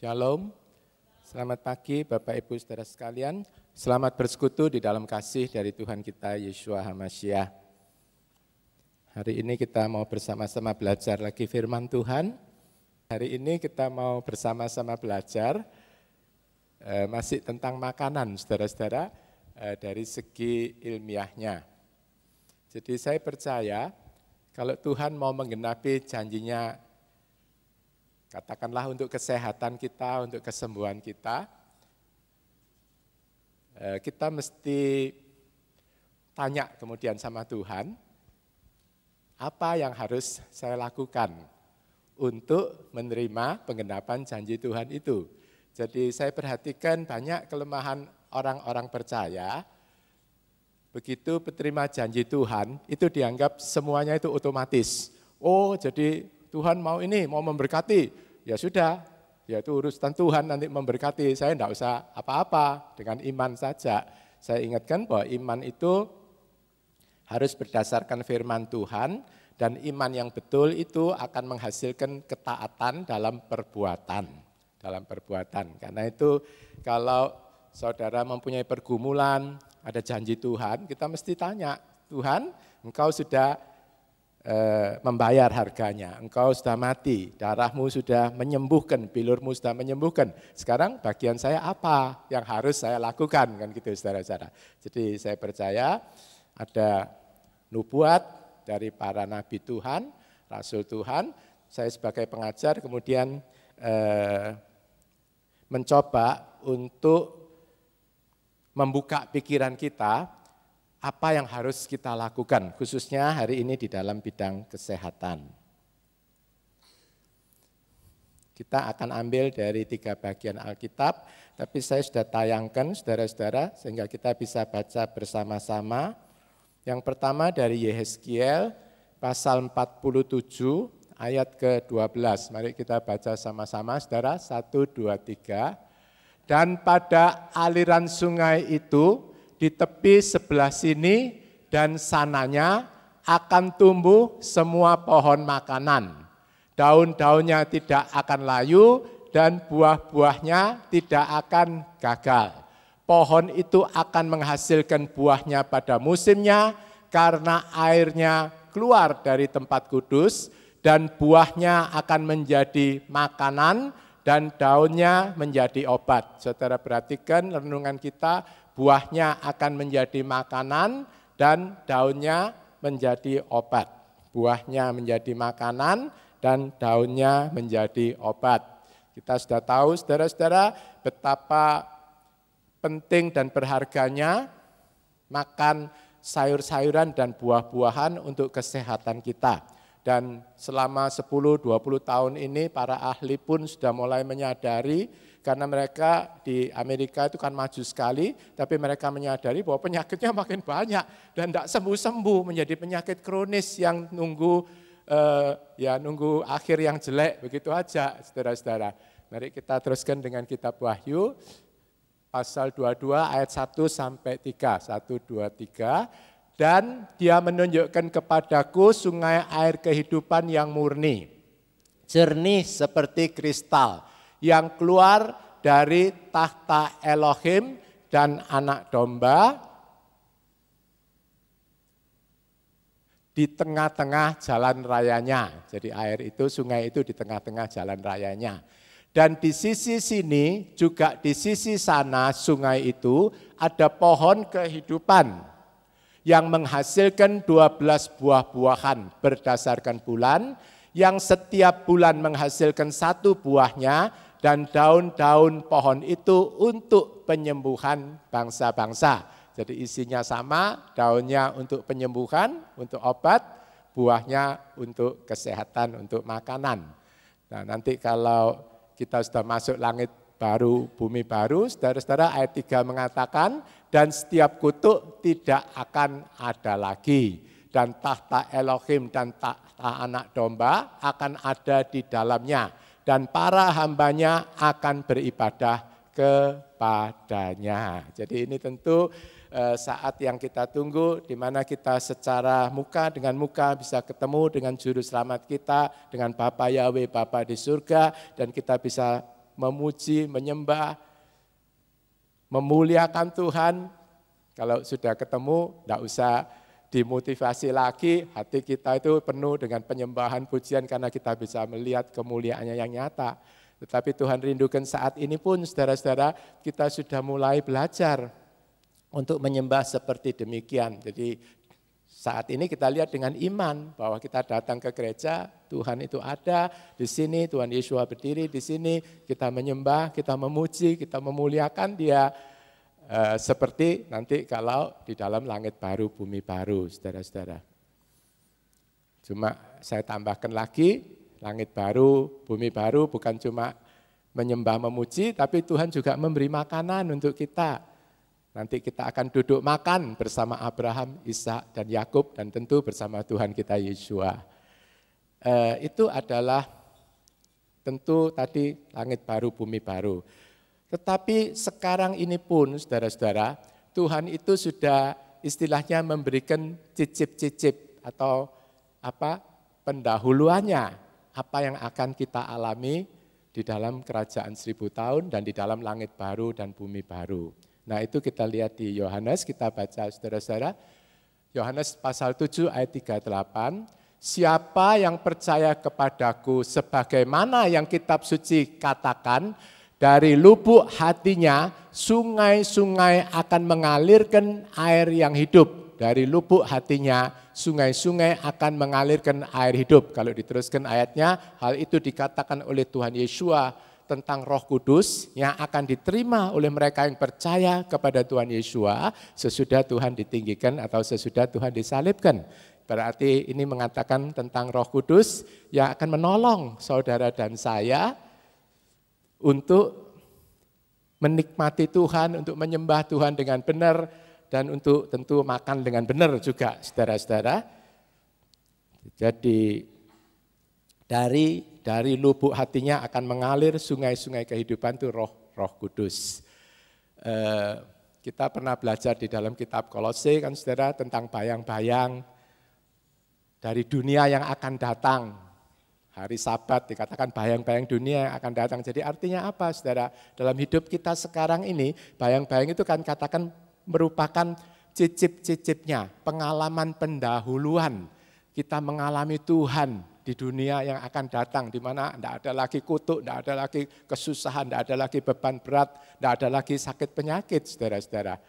Shalom, selamat pagi Bapak Ibu Saudara sekalian, selamat bersekutu di dalam kasih dari Tuhan kita Yeshua HaMashiach. Hari ini kita mau bersama-sama belajar lagi firman Tuhan. Hari ini kita mau bersama-sama belajar masih tentang makanan saudara-saudara dari segi ilmiahnya. Jadi saya percaya kalau Tuhan mau menggenapi janjinya, katakanlah untuk kesehatan kita, untuk kesembuhan kita, kita mesti tanya kemudian sama Tuhan, apa yang harus saya lakukan untuk menerima penggenapan janji Tuhan itu. Jadi saya perhatikan banyak kelemahan orang-orang percaya, begitu penerima janji Tuhan, itu dianggap semuanya itu otomatis. Oh, jadi Tuhan mau ini, mau memberkati, ya sudah, ya itu urusan Tuhan nanti memberkati, saya tidak usah apa-apa, dengan iman saja. Saya ingatkan bahwa iman itu harus berdasarkan firman Tuhan, dan iman yang betul itu akan menghasilkan ketaatan dalam perbuatan. Karena itu kalau saudara mempunyai pergumulan, ada janji Tuhan, kita mesti tanya, Tuhan, Engkau sudah membayar harganya, Engkau sudah mati, darahmu sudah menyembuhkan, bilurmu sudah menyembuhkan. Sekarang bagian saya apa yang harus saya lakukan, kan gitu saudara-saudara. Jadi saya percaya ada nubuat dari para nabi Tuhan, rasul Tuhan. Saya sebagai pengajar kemudian mencoba untuk membuka pikiran kita, apa yang harus kita lakukan, khususnya hari ini di dalam bidang kesehatan. Kita akan ambil dari 3 bagian Alkitab, tapi saya sudah tayangkan saudara-saudara, sehingga kita bisa baca bersama-sama. Yang pertama dari Yehezkiel, pasal 47, ayat ke-12. Mari kita baca sama-sama, saudara, 1, 2, 3. Dan pada aliran sungai itu, di tepi sebelah sini dan sananya akan tumbuh semua pohon makanan. Daun-daunnya tidak akan layu dan buah-buahnya tidak akan gagal. Pohon itu akan menghasilkan buahnya pada musimnya karena airnya keluar dari tempat kudus dan buahnya akan menjadi makanan dan daunnya menjadi obat. Saudara perhatikan renungan kita, buahnya akan menjadi makanan dan daunnya menjadi obat. Buahnya menjadi makanan dan daunnya menjadi obat. Kita sudah tahu saudara-saudara betapa penting dan berharganya makan sayur-sayuran dan buah-buahan untuk kesehatan kita. Dan selama 10-20 tahun ini para ahli pun sudah mulai menyadari, karena mereka di Amerika itu kan maju sekali, tapi mereka menyadari bahwa penyakitnya makin banyak dan tidak sembuh-sembuh, menjadi penyakit kronis yang nunggu akhir yang jelek, begitu aja saudara-saudara. Mari kita teruskan dengan kitab Wahyu, pasal 22 ayat 1 sampai 3, 1, 2, 3. Dan dia menunjukkan kepadaku sungai air kehidupan yang murni, jernih seperti kristal, yang keluar dari tahta Elohim dan anak domba di tengah-tengah jalan rayanya. Jadi air itu, sungai itu di tengah-tengah jalan rayanya. Dan di sisi sini, juga di sisi sana sungai itu ada pohon kehidupan yang menghasilkan 12 buah-buahan berdasarkan bulan, yang setiap bulan menghasilkan 1 buahnya, dan daun-daun pohon itu untuk penyembuhan bangsa-bangsa. Jadi isinya sama, daunnya untuk penyembuhan, untuk obat, buahnya untuk kesehatan, untuk makanan. Nah, nanti kalau kita sudah masuk langit baru, bumi baru, saudara-saudara, ayat 3 mengatakan, dan setiap kutuk tidak akan ada lagi. Dan tahta Elohim dan tahta anak domba akan ada di dalamnya. Dan para hambanya akan beribadah kepadanya. Jadi ini tentu saat yang kita tunggu, di mana kita secara muka dengan muka bisa ketemu dengan juru selamat kita, dengan Bapa Yahweh, Bapa di surga, dan kita bisa memuji, menyembah, memuliakan Tuhan. Kalau sudah ketemu, tidak usah dimotivasi lagi, hati kita itu penuh dengan penyembahan pujian karena kita bisa melihat kemuliaannya yang nyata. Tetapi Tuhan rindukan saat ini pun saudara-saudara kita sudah mulai belajar untuk menyembah seperti demikian. Jadi saat ini kita lihat dengan iman bahwa kita datang ke gereja, Tuhan itu ada di sini, Tuhan Yesus berdiri di sini, kita menyembah, kita memuji, kita memuliakan Dia seperti nanti kalau di dalam langit baru, bumi baru, saudara-saudara. Cuma saya tambahkan lagi, langit baru, bumi baru bukan cuma menyembah, memuji, tapi Tuhan juga memberi makanan untuk kita. Nanti kita akan duduk makan bersama Abraham, Ishak, dan Yakub, dan tentu bersama Tuhan kita Yeshua. Itu adalah tentu tadi langit baru, bumi baru. Tetapi sekarang ini pun, saudara-saudara, Tuhan itu sudah istilahnya memberikan cicip-cicip atau pendahuluannya, apa yang akan kita alami di dalam kerajaan 1000 tahun dan di dalam langit baru dan bumi baru. Nah itu kita lihat di Yohanes, kita baca saudara-saudara, Yohanes pasal 7 ayat 38, siapa yang percaya kepadaku sebagaimana yang kitab suci katakan, dari lubuk hatinya sungai-sungai akan mengalirkan air yang hidup. Dari lubuk hatinya sungai-sungai akan mengalirkan air hidup. Kalau diteruskan ayatnya, hal itu dikatakan oleh Tuhan Yeshua tentang Roh Kudus yang akan diterima oleh mereka yang percaya kepada Tuhan Yeshua sesudah Tuhan ditinggikan atau sesudah Tuhan disalibkan. Berarti ini mengatakan tentang Roh Kudus yang akan menolong saudara dan saya untuk menikmati Tuhan, untuk menyembah Tuhan dengan benar, dan untuk tentu makan dengan benar juga, saudara-saudara. Jadi dari lubuk hatinya akan mengalir sungai-sungai kehidupan itu Roh Kudus. Kita pernah belajar di dalam kitab Kolose kan saudara tentang bayang-bayang dari dunia yang akan datang. Hari Sabat dikatakan bayang-bayang dunia yang akan datang. Jadi artinya apa saudara? Dalam hidup kita sekarang ini, bayang-bayang itu kan katakan merupakan cicip-cicipnya, pengalaman pendahuluan. Kita mengalami Tuhan di dunia yang akan datang, di mana tidak ada lagi kutuk, tidak ada lagi kesusahan, tidak ada lagi beban berat, tidak ada lagi sakit penyakit, saudara-saudara.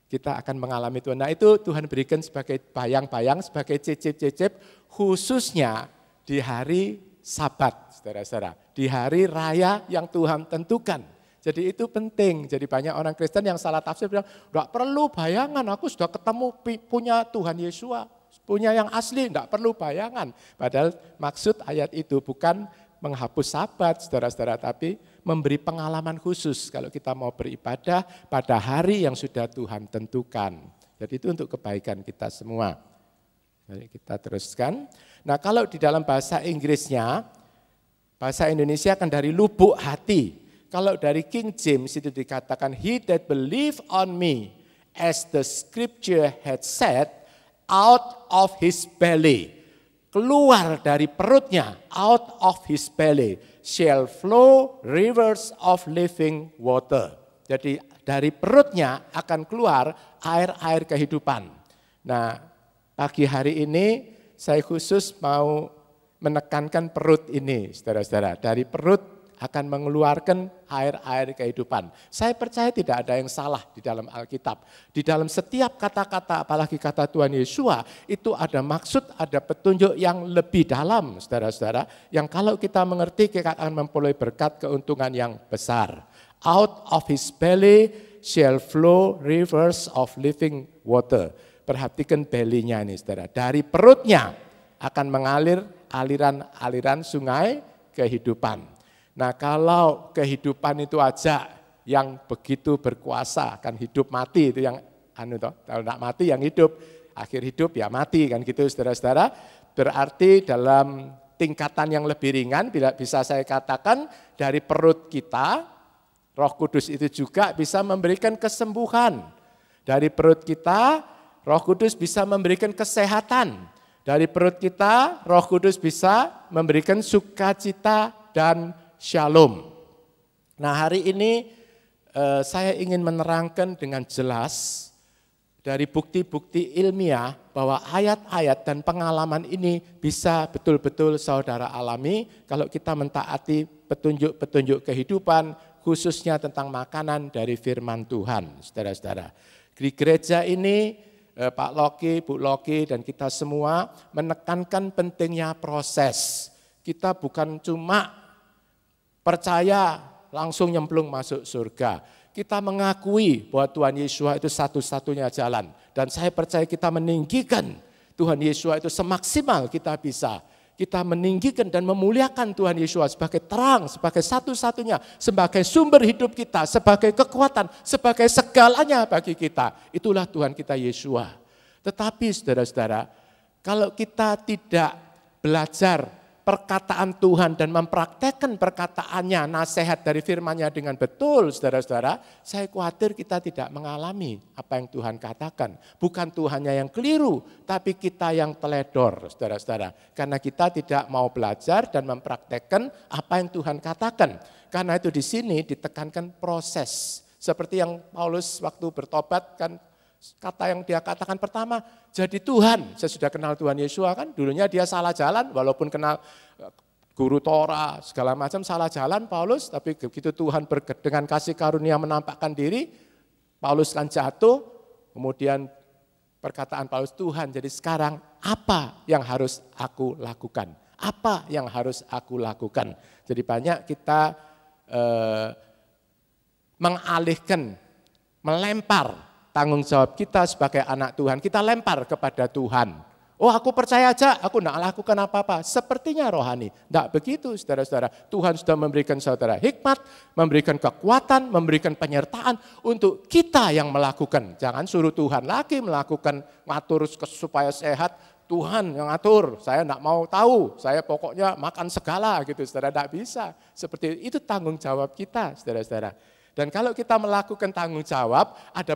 Kita akan mengalami Tuhan. Nah itu Tuhan berikan sebagai bayang-bayang, sebagai cicip-cicip, khususnya di hari Sabat, saudara-saudara. Di hari raya yang Tuhan tentukan. Jadi itu penting. Jadi banyak orang Kristen yang salah tafsir bilang, enggak perlu bayangan, aku sudah ketemu punya Tuhan Yeshua. Punya yang asli, enggak perlu bayangan. Padahal maksud ayat itu bukan menghapus Sabat, saudara-saudara, tapi memberi pengalaman khusus kalau kita mau beribadah pada hari yang sudah Tuhan tentukan. Jadi itu untuk kebaikan kita semua. Jadi kita teruskan. Nah kalau di dalam bahasa Inggrisnya, bahasa Indonesia kan dari lubuk hati. Kalau dari King James itu dikatakan, he that believe on me, as the scripture had said, out of his belly, keluar dari perutnya, out of his belly, shall flow rivers of living water. Jadi dari perutnya akan keluar air-air kehidupan. Nah pagi hari ini saya khusus mau menekankan perut ini, saudara-saudara. Dari perut akan mengeluarkan air-air kehidupan. Saya percaya tidak ada yang salah di dalam Alkitab. Di dalam setiap kata-kata, apalagi kata Tuhan Yeshua, itu ada maksud, ada petunjuk yang lebih dalam, saudara-saudara. Yang kalau kita mengerti, kita akan memperoleh berkat keuntungan yang besar. Out of his belly shall flow rivers of living water. Perhatikan belly-nya ini, saudara. Dari perutnya akan mengalir aliran-aliran sungai kehidupan. Nah kalau kehidupan itu aja yang begitu berkuasa, kan hidup mati itu yang kalau tidak mati yang hidup, akhir hidup ya mati kan gitu saudara-saudara. Berarti dalam tingkatan yang lebih ringan bisa saya katakan dari perut kita, Roh Kudus itu juga bisa memberikan kesembuhan. Dari perut kita, Roh Kudus bisa memberikan kesehatan. Dari perut kita, Roh Kudus bisa memberikan sukacita dan shalom. Nah, hari ini saya ingin menerangkan dengan jelas dari bukti-bukti ilmiah bahwa ayat-ayat dan pengalaman ini bisa betul-betul saudara alami kalau kita mentaati petunjuk-petunjuk kehidupan, khususnya tentang makanan dari firman Tuhan, saudara-saudara. Di gereja ini, Pak Loki, Bu Loki, dan kita semua menekankan pentingnya proses. Kita bukan cuma percaya langsung nyemplung masuk surga. Kita mengakui bahwa Tuhan Yesus itu satu-satunya jalan. Dan saya percaya kita meninggikan Tuhan Yesus itu semaksimal kita bisa. Kita meninggikan dan memuliakan Tuhan Yesus sebagai terang, sebagai satu-satunya, sebagai sumber hidup kita, sebagai kekuatan, sebagai segalanya bagi kita. Itulah Tuhan kita Yesus. Tetapi saudara-saudara, kalau kita tidak belajar perkataan Tuhan dan mempraktekkan perkataannya, nasihat dari firman-Nya dengan betul, saudara-saudara, saya khawatir kita tidak mengalami apa yang Tuhan katakan. Bukan Tuhannya yang keliru, tapi kita yang teledor, saudara-saudara. Karena kita tidak mau belajar dan mempraktekkan apa yang Tuhan katakan. Karena itu di sini ditekankan proses. Seperti yang Paulus waktu bertobat kan, kata yang dia katakan pertama, jadi Tuhan. Saya sudah kenal Tuhan Yesus kan, dulunya dia salah jalan, walaupun kenal guru Torah, segala macam salah jalan Paulus, tapi begitu Tuhan dengan kasih karunia menampakkan diri, Paulus kan jatuh, kemudian perkataan Paulus, Tuhan, jadi sekarang apa yang harus aku lakukan? Apa yang harus aku lakukan? Jadi banyak kita mengalihkan, melempar tanggung jawab kita sebagai anak Tuhan, kita lempar kepada Tuhan. Oh, aku percaya aja, aku tidak lakukan apa-apa. Sepertinya rohani. Tidak begitu, saudara-saudara. Tuhan sudah memberikan saudara hikmat, memberikan kekuatan, memberikan penyertaan untuk kita yang melakukan. Jangan suruh Tuhan lagi melakukan, ngatur supaya sehat. Tuhan yang ngatur, saya tidak mau tahu, saya pokoknya makan segala gitu, saudara, tidak bisa. Seperti itu tanggung jawab kita, saudara-saudara. Dan kalau kita melakukan tanggung jawab, ada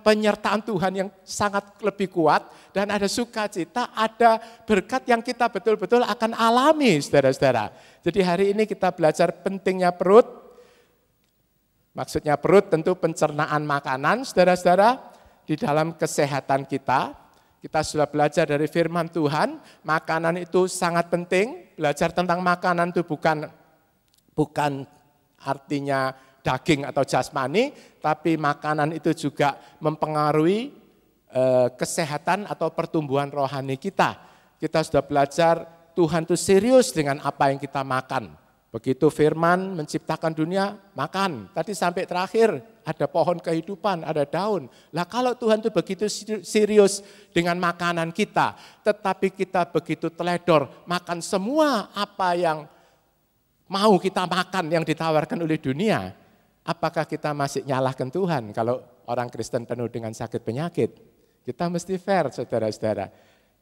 penyertaan Tuhan yang sangat lebih kuat, dan ada sukacita, ada berkat yang kita betul-betul akan alami, saudara-saudara. Jadi hari ini kita belajar pentingnya perut, maksudnya perut tentu pencernaan makanan, saudara-saudara, di dalam kesehatan kita. Kita sudah belajar dari firman Tuhan, makanan itu sangat penting, belajar tentang makanan itu bukan artinya daging atau jasmani, tapi makanan itu juga mempengaruhi kesehatan atau pertumbuhan rohani kita. Kita sudah belajar Tuhan itu serius dengan apa yang kita makan. Begitu firman menciptakan dunia, makan. Tadi sampai terakhir ada pohon kehidupan, ada daun. Lah kalau Tuhan itu begitu serius dengan makanan kita, tetapi kita begitu teledor, makan semua apa yang mau kita makan yang ditawarkan oleh dunia. Apakah kita masih nyalahkan Tuhan kalau orang Kristen penuh dengan sakit penyakit? Kita mesti fair, saudara-saudara.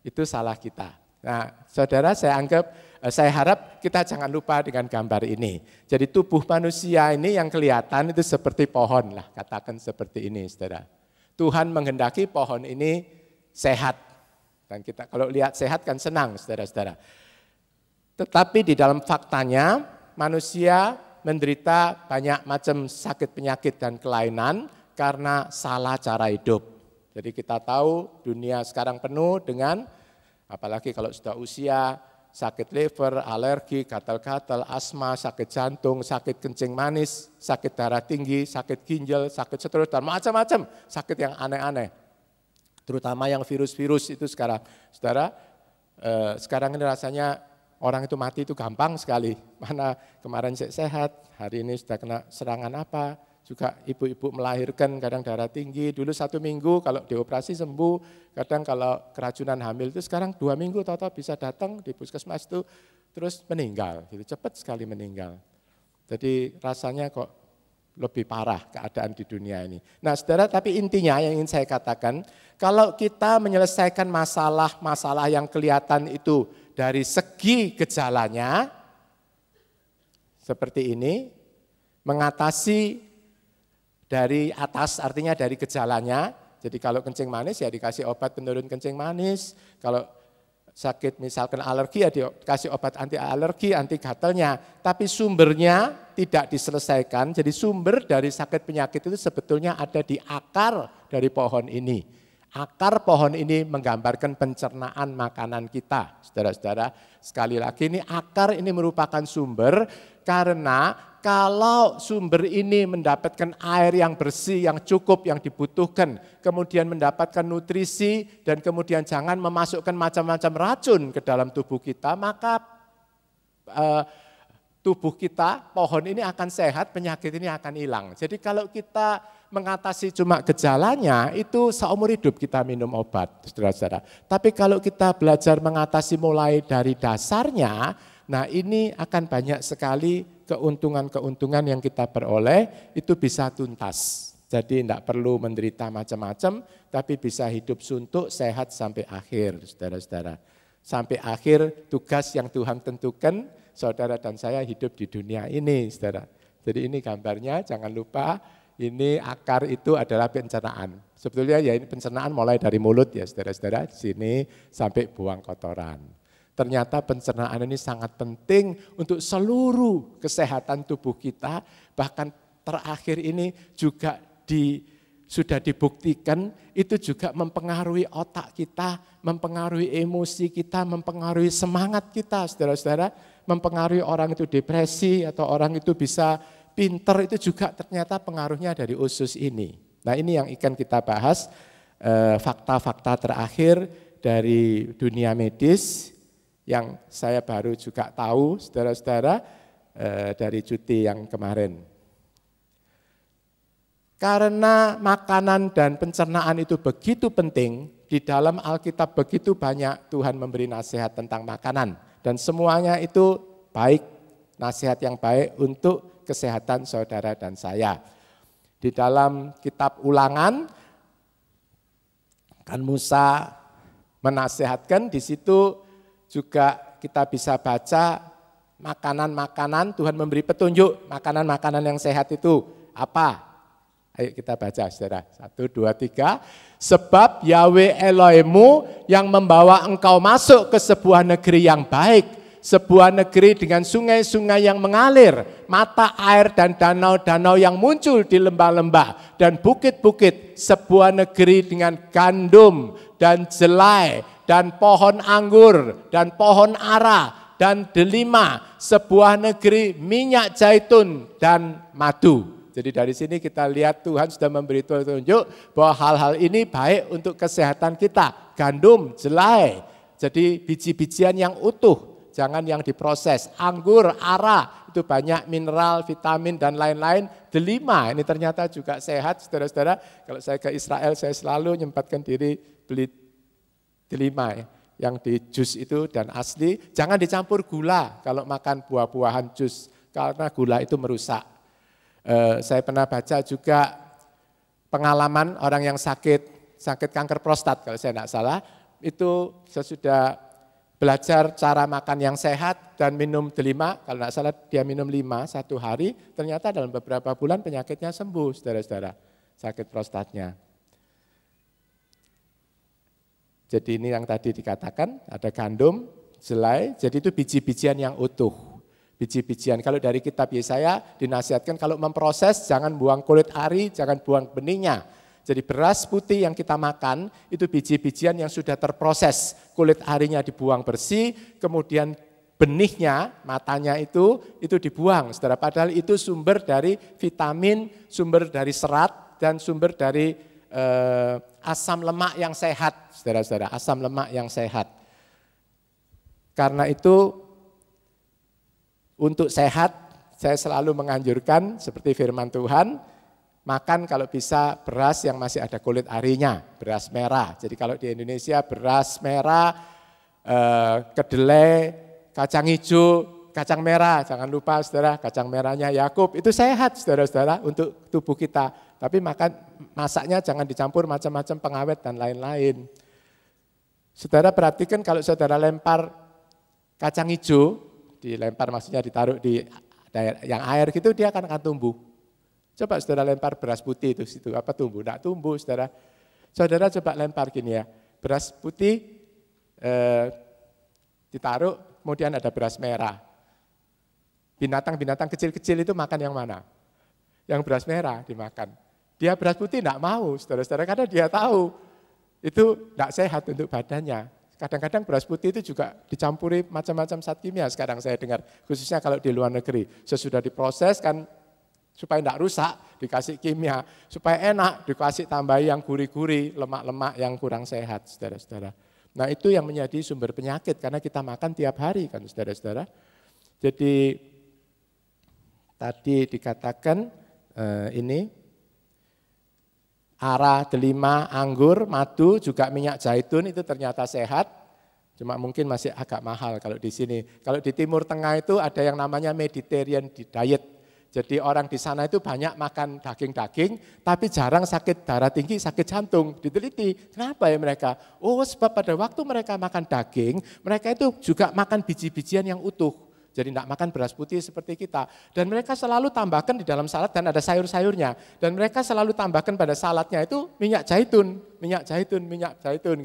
Itu salah kita. Nah, saudara, saya harap kita jangan lupa dengan gambar ini. Jadi tubuh manusia ini yang kelihatan itu seperti pohon lah, katakan seperti ini, saudara. Tuhan menghendaki pohon ini sehat. Dan kita kalau lihat sehat kan senang, saudara-saudara. Tetapi di dalam faktanya manusia menderita banyak macam sakit penyakit dan kelainan karena salah cara hidup. Jadi kita tahu dunia sekarang penuh dengan, apalagi kalau sudah usia, sakit liver, alergi, gatal-gatal, asma, sakit jantung, sakit kencing manis, sakit darah tinggi, sakit ginjal, sakit stroke, dan macam-macam sakit yang aneh-aneh. Terutama yang virus-virus itu sekarang. Saudara, sekarang ini rasanya orang itu mati itu gampang sekali. Mana kemarin sehat, hari ini sudah kena serangan apa. Juga ibu-ibu melahirkan kadang darah tinggi. Dulu 1 minggu kalau dioperasi sembuh. Kadang kalau keracunan hamil itu sekarang 2 minggu tahu-tahu bisa datang di puskesmas itu terus meninggal. Gitu, cepat sekali meninggal. Jadi rasanya kok lebih parah keadaan di dunia ini. Nah saudara, tapi intinya yang ingin saya katakan, kalau kita menyelesaikan masalah-masalah yang kelihatan itu dari segi gejalanya, seperti ini, mengatasi dari atas artinya dari gejalanya, jadi kalau kencing manis ya dikasih obat penurun kencing manis, kalau sakit misalkan alergi ya dikasih obat anti alergi, anti gatalnya, tapi sumbernya tidak diselesaikan. Jadi sumber dari sakit penyakit itu sebetulnya ada di akar dari pohon ini. Akar pohon ini menggambarkan pencernaan makanan kita. Saudara-saudara, sekali lagi ini akar ini merupakan sumber, karena kalau sumber ini mendapatkan air yang bersih, yang cukup, yang dibutuhkan, kemudian mendapatkan nutrisi, dan kemudian jangan memasukkan macam-macam racun ke dalam tubuh kita, maka tubuh kita, pohon ini akan sehat, penyakit ini akan hilang. Jadi kalau kita mengatasi cuma gejalanya, itu seumur hidup kita minum obat, saudara-saudara. Tapi kalau kita belajar mengatasi mulai dari dasarnya, nah ini akan banyak sekali keuntungan-keuntungan yang kita peroleh, itu bisa tuntas. Jadi tidak perlu menderita macam-macam, tapi bisa hidup suntuk, sehat sampai akhir, saudara-saudara. Sampai akhir tugas yang Tuhan tentukan, saudara dan saya hidup di dunia ini, saudara. Jadi ini gambarnya, jangan lupa, ini akar itu adalah pencernaan. Sebetulnya ya ini pencernaan mulai dari mulut ya, saudara-saudara, di sini sampai buang kotoran. Ternyata pencernaan ini sangat penting untuk seluruh kesehatan tubuh kita, bahkan terakhir ini juga sudah dibuktikan itu juga mempengaruhi otak kita, mempengaruhi emosi kita, mempengaruhi semangat kita, saudara-saudara, mempengaruhi orang itu depresi atau orang itu bisa pinter, itu juga ternyata pengaruhnya dari usus ini. Nah ini yang akan kita bahas, fakta-fakta terakhir dari dunia medis, yang saya baru juga tahu, saudara-saudara, dari cuti yang kemarin. Karena makanan dan pencernaan itu begitu penting, di dalam Alkitab begitu banyak Tuhan memberi nasihat tentang makanan. Dan semuanya itu baik, nasihat yang baik untuk kesehatan saudara dan saya. Di dalam kitab Ulangan, kan Musa menasihatkan, di situ juga kita bisa baca makanan-makanan, Tuhan memberi petunjuk, makanan-makanan yang sehat itu apa? Ayo kita baca, saudara. 1, 2, 3. Sebab Yahweh Elohimmu yang membawa engkau masuk ke sebuah negeri yang baik, sebuah negeri dengan sungai-sungai yang mengalir, mata air dan danau-danau yang muncul di lembah-lembah dan bukit-bukit, sebuah negeri dengan gandum dan jelai, dan pohon anggur, dan pohon ara, dan delima, sebuah negeri minyak zaitun dan madu. Jadi dari sini kita lihat Tuhan sudah memberi petunjuk bahwa hal-hal ini baik untuk kesehatan kita. Gandum, jelai, jadi biji-bijian yang utuh, jangan yang diproses. Anggur, ara, itu banyak mineral, vitamin, dan lain-lain. Delima, ini ternyata juga sehat, saudara-saudara. Kalau saya ke Israel, saya selalu menyempatkan diri beli delima ya, yang di jus itu dan asli, jangan dicampur gula kalau makan buah-buahan jus, karena gula itu merusak. Saya pernah baca juga pengalaman orang yang sakit kanker prostat, kalau saya tidak salah, itu sesudah belajar cara makan yang sehat dan minum delima, kalau tidak salah dia minum 5 satu hari, ternyata dalam beberapa bulan penyakitnya sembuh, saudara-saudara, sakit prostatnya. Jadi ini yang tadi dikatakan, ada gandum, jelai, jadi itu biji-bijian yang utuh. Biji-bijian, kalau dari kitab Yesaya dinasihatkan kalau memproses jangan buang kulit ari, jangan buang benihnya. Jadi beras putih yang kita makan itu biji-bijian yang sudah terproses, kulit arinya dibuang bersih, kemudian benihnya, matanya itu dibuang. Saudara, padahal itu sumber dari vitamin, sumber dari serat, dan sumber dari asam lemak yang sehat, saudara-saudara, asam lemak yang sehat. Karena itu untuk sehat, saya selalu menganjurkan seperti firman Tuhan, makan kalau bisa beras yang masih ada kulit arinya, beras merah. Jadi kalau di Indonesia beras merah, kedelai, kacang hijau, kacang merah, jangan lupa saudara, kacang merahnya Yakub, itu sehat saudara-saudara untuk tubuh kita. Tapi masaknya jangan dicampur macam-macam pengawet dan lain-lain. Saudara perhatikan kalau saudara lempar kacang hijau, dilempar maksudnya ditaruh di daerah yang air gitu, dia akan tumbuh. Coba saudara lempar beras putih itu situ, apa tumbuh? Tidak tumbuh saudara. Saudara coba lempar gini ya, beras putih Ditaruh, kemudian ada beras merah. Binatang-binatang kecil-kecil itu makan yang mana? Yang beras merah dimakan. Dia beras putih enggak mau, saudara-saudara, karena dia tahu itu enggak sehat untuk badannya. Kadang-kadang beras putih itu juga dicampuri macam-macam zat kimia, sekarang saya dengar, khususnya kalau di luar negeri. Sesudah diproses kan supaya enggak rusak, dikasih kimia. Supaya enak, dikasih tambahi yang gurih-gurih, lemak-lemak yang kurang sehat, saudara-saudara. Nah itu yang menjadi sumber penyakit, karena kita makan tiap hari kan, saudara-saudara. Jadi tadi dikatakan ini ara, delima, anggur, madu, juga minyak zaitun itu ternyata sehat. Cuma mungkin masih agak mahal kalau di sini. Kalau di Timur Tengah itu ada yang namanya Mediterranean diet. Jadi orang di sana itu banyak makan daging-daging, tapi jarang sakit darah tinggi, sakit jantung. Diteliti, kenapa ya mereka? Oh sebab pada waktu mereka makan daging, mereka itu juga makan biji-bijian yang utuh. Jadi tidak makan beras putih seperti kita. Dan mereka selalu tambahkan di dalam salad dan ada sayur-sayurnya. Dan mereka selalu tambahkan pada saladnya itu minyak zaitun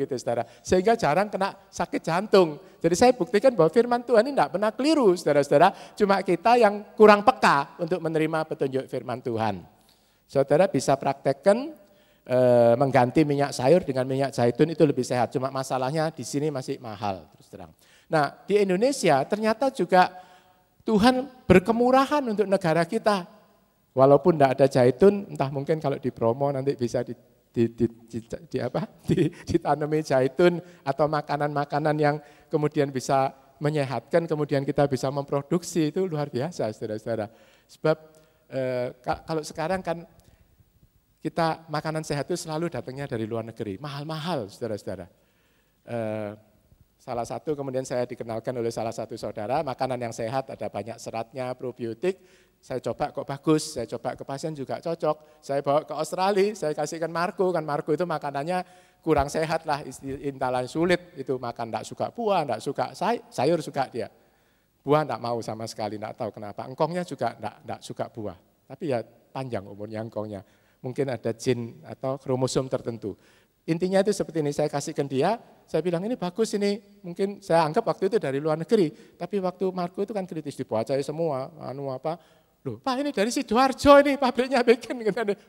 gitu saudara. Sehingga jarang kena sakit jantung. Jadi saya buktikan bahwa firman Tuhan ini tidak pernah keliru saudara-saudara. Cuma kita yang kurang peka untuk menerima petunjuk firman Tuhan. Saudara bisa praktekkan mengganti minyak sayur dengan minyak zaitun itu lebih sehat. Cuma masalahnya di sini masih mahal terus terang. Nah di Indonesia ternyata juga Tuhan berkemurahan untuk negara kita. Walaupun tidak ada zaitun, entah mungkin kalau dipromo nanti bisa ditanami zaitun atau makanan-makanan yang kemudian bisa menyehatkan, kemudian kita bisa memproduksi, itu luar biasa saudara-saudara. Sebab kalau sekarang kan kita makanan sehat itu selalu datangnya dari luar negeri, mahal-mahal saudara-saudara. Salah satu kemudian saya dikenalkan oleh salah satu saudara, makanan yang sehat ada banyak seratnya, probiotik, saya coba kok bagus, saya coba ke pasien juga cocok, saya bawa ke Australia, saya kasihkan Marco, kan Marco itu makanannya kurang sehat lah, intalan sulit, itu makan enggak suka buah, enggak suka sayur suka dia. Buah enggak mau sama sekali, enggak tahu kenapa, engkongnya juga enggak suka buah, tapi ya panjang umurnya engkongnya, mungkin ada gen atau kromosom tertentu. Intinya itu seperti ini, saya kasihkan dia, saya bilang ini bagus ini, mungkin saya anggap waktu itu dari luar negeri, tapi waktu Marco itu kan kritis, dibacain semua, loh Pak ini dari Sidoarjo ini pabriknya bikin,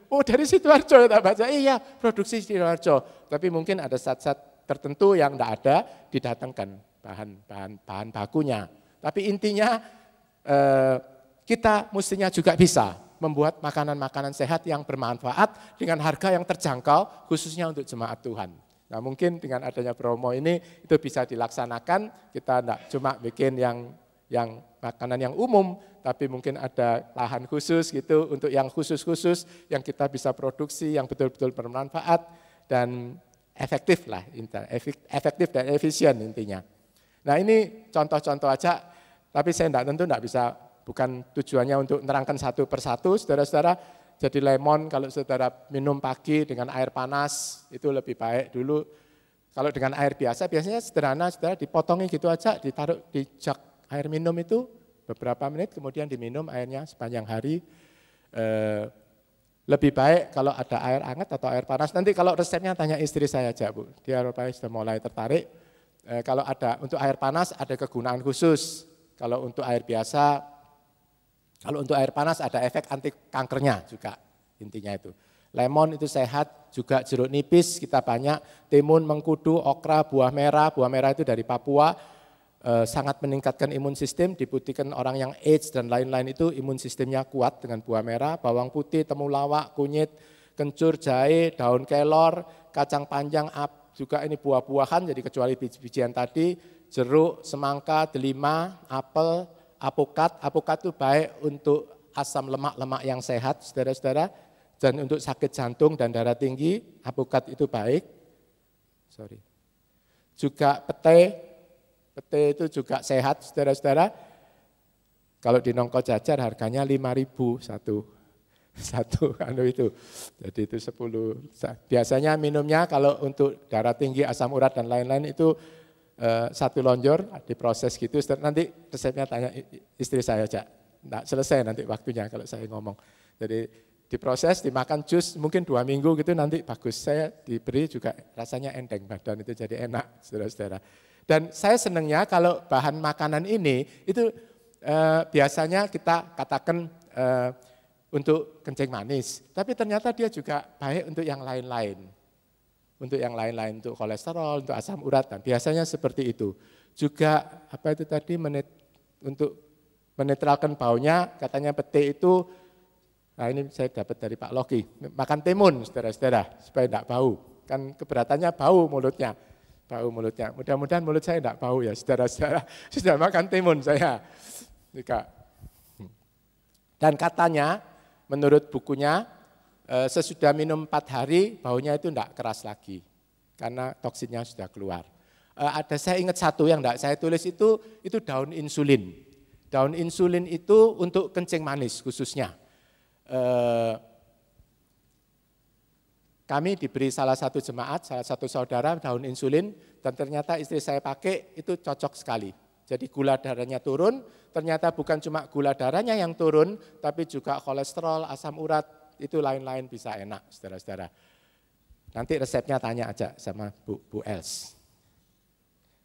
oh dari Sidoarjo, tak baca, iya produksi Sidoarjo, tapi mungkin ada zat-zat tertentu yang tidak ada, didatangkan bahan bakunya. Tapi intinya kita mestinya juga bisa membuat makanan-makanan sehat yang bermanfaat dengan harga yang terjangkau khususnya untuk jemaat Tuhan. Nah mungkin dengan adanya promo ini itu bisa dilaksanakan, kita tidak cuma bikin yang makanan yang umum, tapi mungkin ada lahan khusus gitu untuk yang khusus-khusus yang kita bisa produksi yang betul-betul bermanfaat dan efektif lah, efektif dan efisien intinya. Nah ini contoh-contoh aja, tapi saya tidak bisa. Bukan tujuannya untuk menerangkan satu persatu, saudara-saudara. Jadi lemon kalau saudara minum pagi dengan air panas, itu lebih baik dulu. Kalau dengan air biasa, biasanya sederhana, saudara dipotongi gitu aja, ditaruh di jug air minum itu, beberapa menit kemudian diminum airnya sepanjang hari. Lebih baik kalau ada air hangat atau air panas. Nanti kalau resepnya tanya istri saya aja Bu, dia rupanya sudah mulai tertarik. Kalau ada untuk air panas ada kegunaan khusus, kalau untuk air biasa, kalau untuk air panas ada efek anti kankernya juga, intinya itu. Lemon itu sehat, juga jeruk nipis kita banyak, timun, mengkudu, okra, buah merah itu dari Papua, sangat meningkatkan imun sistem, dibuktikan orang yang AIDS dan lain-lain itu imun sistemnya kuat dengan buah merah, bawang putih, temulawak, kunyit, kencur, jahe, daun kelor, kacang panjang, juga ini buah-buahan, jadi kecuali biji-bijian tadi, jeruk, semangka, delima, apel, apokat itu baik untuk asam lemak-lemak yang sehat, saudara-saudara, dan untuk sakit jantung dan darah tinggi, apokat itu baik. Juga pete itu juga sehat, saudara-saudara. Kalau di Nongko Jajar harganya 5.000 satu itu. Jadi itu 10. Biasanya minumnya kalau untuk darah tinggi, asam urat dan lain-lain itu satu lonjor diproses gitu, nanti resepnya tanya istri saya aja, nggak selesai nanti waktunya kalau saya ngomong. Jadi diproses, dimakan jus mungkin 2 minggu gitu nanti bagus, saya diberi juga rasanya enteng badan itu jadi enak saudara-saudara. Dan saya senangnya kalau bahan makanan ini itu biasanya kita katakan untuk kencing manis, tapi ternyata dia juga baik untuk yang lain-lain. Untuk yang lain-lain, untuk kolesterol, untuk asam urat, dan biasanya seperti itu. Juga apa itu tadi untuk menetralkan baunya, katanya pete itu, nah ini saya dapat dari Pak Loki, makan timun saudara-saudara supaya tidak bau. Kan keberatannya bau mulutnya. Bau mulutnya. Mudah-mudahan mulut saya tidak bau ya, saudara-saudara. Sudah makan timun saya. Dan katanya, menurut bukunya, sesudah minum 4 hari, baunya itu tidak keras lagi. Karena toksinnya sudah keluar. Saya ingat satu yang tidak saya tulis itu daun insulin. Daun insulin itu untuk kencing manis khususnya. Kami diberi salah satu jemaat, salah satu saudara daun insulin, dan ternyata istri saya pakai itu cocok sekali. Jadi gula darahnya turun, ternyata bukan cuma gula darahnya yang turun, tapi juga kolesterol, asam urat, itu lain-lain bisa enak, saudara-saudara. Nanti resepnya tanya aja sama Bu Els.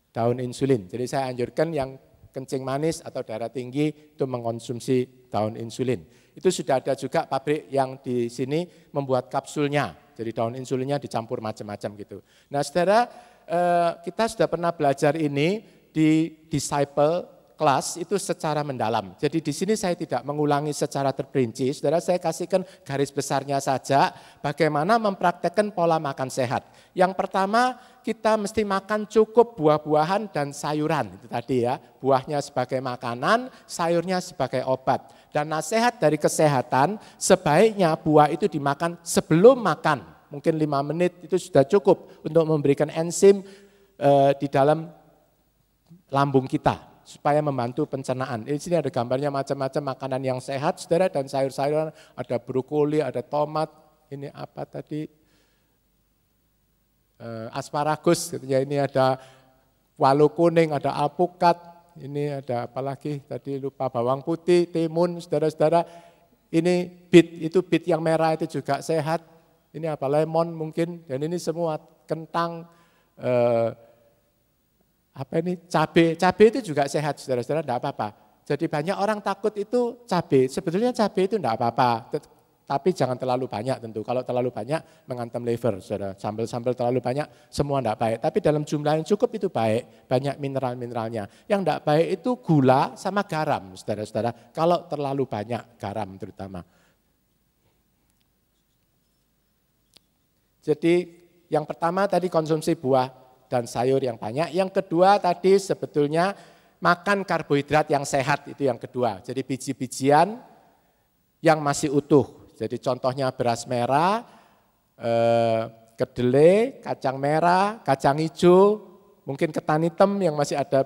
Daun insulin, jadi saya anjurkan yang kencing manis atau darah tinggi itu mengkonsumsi daun insulin. Itu sudah ada juga pabrik yang di sini membuat kapsulnya. Jadi daun insulinnya dicampur macam-macam gitu. Nah saudara, kita sudah pernah belajar ini di disciple class itu secara mendalam. Jadi di sini saya tidak mengulangi secara terperinci. Saudara, saya kasihkan garis besarnya saja bagaimana mempraktekkan pola makan sehat. Yang pertama, kita mesti makan cukup buah-buahan dan sayuran. Itu tadi ya, buahnya sebagai makanan, sayurnya sebagai obat. Dan nasihat dari kesehatan, sebaiknya buah itu dimakan sebelum makan. Mungkin 5 menit itu sudah cukup untuk memberikan enzim di dalam lambung kita, supaya membantu pencernaan. Di sini ada gambarnya macam-macam makanan yang sehat, saudara, dan sayur-sayuran, ada brokoli, ada tomat, ini apa tadi, asparagus, gitu ya. Ini ada walu kuning, ada alpukat. Ini ada apa lagi, tadi lupa, bawang putih, timun, saudara-saudara. Ini beet, itu beet yang merah itu juga sehat. Ini apa, lemon mungkin, dan ini semua kentang, cabai itu juga sehat, saudara-saudara, tidak apa-apa. Jadi banyak orang takut itu cabai, sebetulnya cabai itu tidak apa-apa. Tapi jangan terlalu banyak tentu, kalau terlalu banyak menghantam liver, saudara. Sambal-sambal terlalu banyak, semua tidak baik. Tapi dalam jumlah yang cukup itu baik, banyak mineral-mineralnya. Yang tidak baik itu gula sama garam, saudara-saudara. Kalau terlalu banyak garam terutama. Jadi yang pertama tadi konsumsi buah dan sayur yang banyak. Yang kedua tadi sebetulnya makan karbohidrat yang sehat, itu yang kedua. Jadi biji-bijian yang masih utuh. Jadi contohnya beras merah, kedelai, kacang merah, kacang hijau, mungkin ketan hitam yang masih ada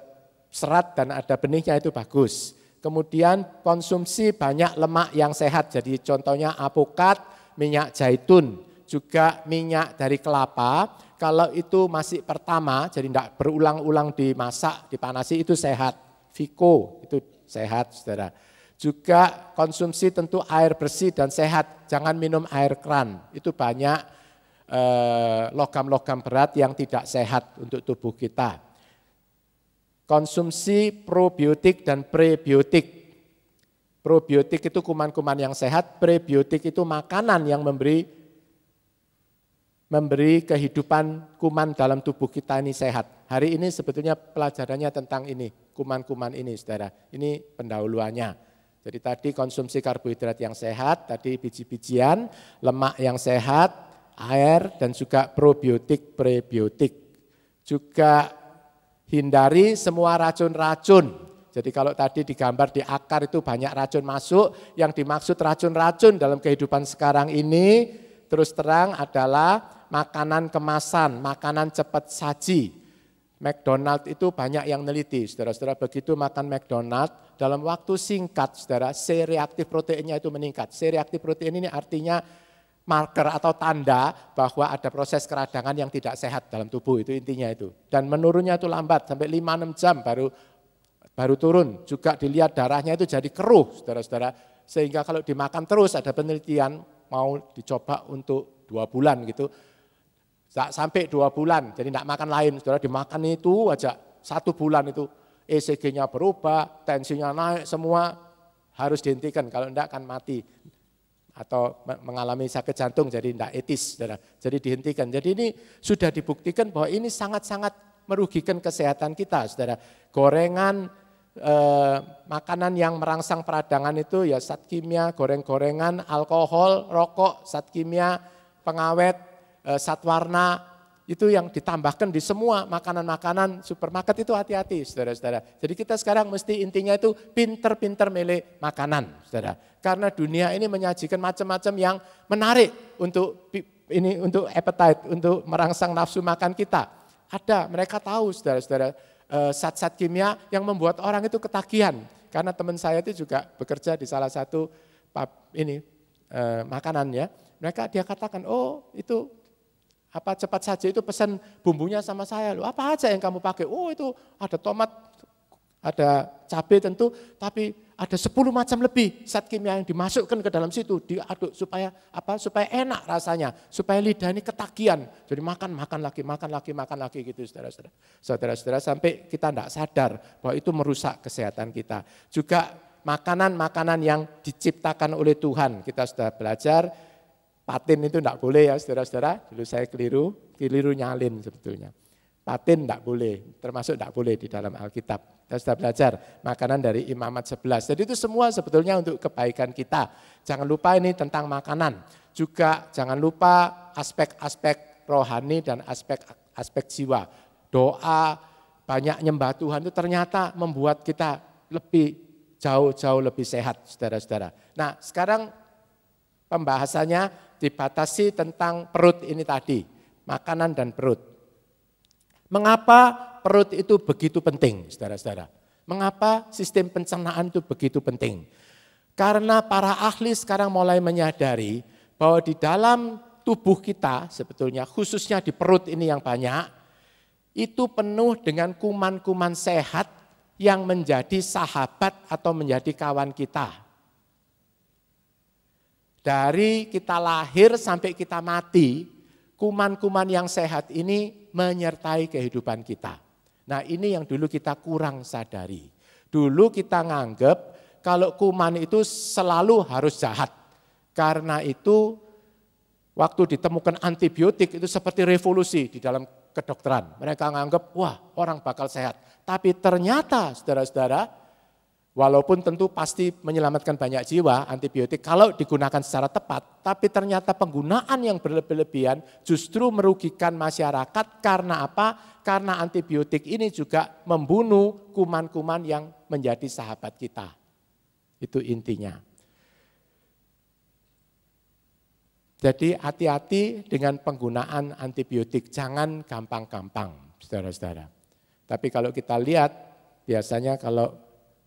serat dan ada benihnya itu bagus. Kemudian konsumsi banyak lemak yang sehat, jadi contohnya alpukat, minyak zaitun, juga minyak dari kelapa. Kalau itu masih pertama, jadi tidak berulang-ulang dimasak, dipanasi, itu sehat. Viko itu sehat, saudara. Juga konsumsi tentu air bersih dan sehat, jangan minum air keran. Itu banyak logam-logam berat yang tidak sehat untuk tubuh kita. Konsumsi probiotik dan prebiotik. Probiotik itu kuman-kuman yang sehat, prebiotik itu makanan yang memberi kehidupan kuman dalam tubuh kita ini sehat. Hari ini sebetulnya pelajarannya tentang ini, kuman-kuman ini, saudara. Ini pendahuluannya. Jadi tadi konsumsi karbohidrat yang sehat, tadi biji-bijian, lemak yang sehat, air, dan juga probiotik, prebiotik. Juga hindari semua racun-racun. Jadi kalau tadi digambar di akar itu banyak racun masuk, yang dimaksud racun-racun dalam kehidupan sekarang ini, terus terang adalah makanan kemasan, makanan cepat saji. McDonald itu banyak yang neliti, saudara-saudara, begitu makan McDonald dalam waktu singkat, saudara, C-reaktif proteinnya itu meningkat. C-reaktif protein ini artinya marker atau tanda bahwa ada proses keradangan yang tidak sehat dalam tubuh, itu intinya itu. Dan menurunnya itu lambat, sampai 5-6 jam baru turun. Juga dilihat darahnya itu jadi keruh, saudara-saudara, sehingga kalau dimakan terus, ada penelitian mau dicoba untuk 2 bulan gitu. Sampai 2 bulan, jadi tidak makan lain, saudara, dimakan itu aja 1 bulan itu ECG-nya berubah, tensinya naik, semua harus dihentikan, kalau enggak akan mati atau mengalami sakit jantung, jadi enggak etis, saudara. Jadi dihentikan. Jadi ini sudah dibuktikan bahwa ini sangat-sangat merugikan kesehatan kita, saudara. Gorengan, makanan yang merangsang peradangan itu ya zat kimia, goreng-gorengan, alkohol, rokok, zat kimia, pengawet, zat warna, itu yang ditambahkan di semua makanan-makanan supermarket itu hati-hati, saudara-saudara. Jadi kita sekarang mesti intinya itu pinter-pinter milih makanan, saudara. Karena dunia ini menyajikan macam-macam yang menarik untuk appetite, untuk merangsang nafsu makan kita. Ada, mereka tahu, saudara-saudara, zat-zat kimia yang membuat orang itu ketagihan. Karena teman saya itu juga bekerja di salah satu makanan ya. Dia katakan, oh itu cepat saja itu pesan bumbunya sama saya. Loh, apa aja yang kamu pakai? Oh itu ada tomat, ada cabai tentu, tapi ada 10 macam lebih zat kimia yang dimasukkan ke dalam situ, diaduk supaya enak rasanya, supaya lidah ini ketagihan. Jadi makan lagi gitu, saudara-saudara. Saudara-saudara, sampai kita tidak sadar bahwa itu merusak kesehatan kita. Juga makanan-makanan yang diciptakan oleh Tuhan, kita sudah belajar. Patin itu tidak boleh ya, saudara-saudara. Dulu saya keliru nyalin sebetulnya. Patin tidak boleh, termasuk tidak boleh di dalam Alkitab. Kita sudah belajar makanan dari Imamat 11. Jadi itu semua sebetulnya untuk kebaikan kita. Jangan lupa ini tentang makanan. Juga jangan lupa aspek-aspek rohani dan aspek jiwa. Doa, banyak nyembah Tuhan itu ternyata membuat kita jauh lebih sehat, saudara-saudara. Nah, sekarang pembahasannya dibatasi tentang perut ini tadi, makanan dan perut. Mengapa perut itu begitu penting, saudara-saudara? Mengapa sistem pencernaan itu begitu penting? Karena para ahli sekarang mulai menyadari bahwa di dalam tubuh kita sebetulnya, khususnya di perut ini yang banyak, itu penuh dengan kuman-kuman sehat yang menjadi sahabat atau menjadi kawan kita. Dari kita lahir sampai kita mati, kuman-kuman yang sehat ini menyertai kehidupan kita. Nah ini yang dulu kita kurang sadari. Dulu kita nganggep kalau kuman itu selalu harus jahat. Karena itu waktu ditemukan antibiotik itu seperti revolusi di dalam kedokteran. Mereka nganggep wah orang bakal sehat. Tapi ternyata saudara-saudara, walaupun tentu pasti menyelamatkan banyak jiwa, antibiotik kalau digunakan secara tepat, tapi ternyata penggunaan yang berlebihan justru merugikan masyarakat. Karena apa? Karena antibiotik ini juga membunuh kuman-kuman yang menjadi sahabat kita. Itu intinya. Jadi hati-hati dengan penggunaan antibiotik, jangan gampang-gampang, saudara-saudara. Tapi kalau kita lihat, biasanya kalau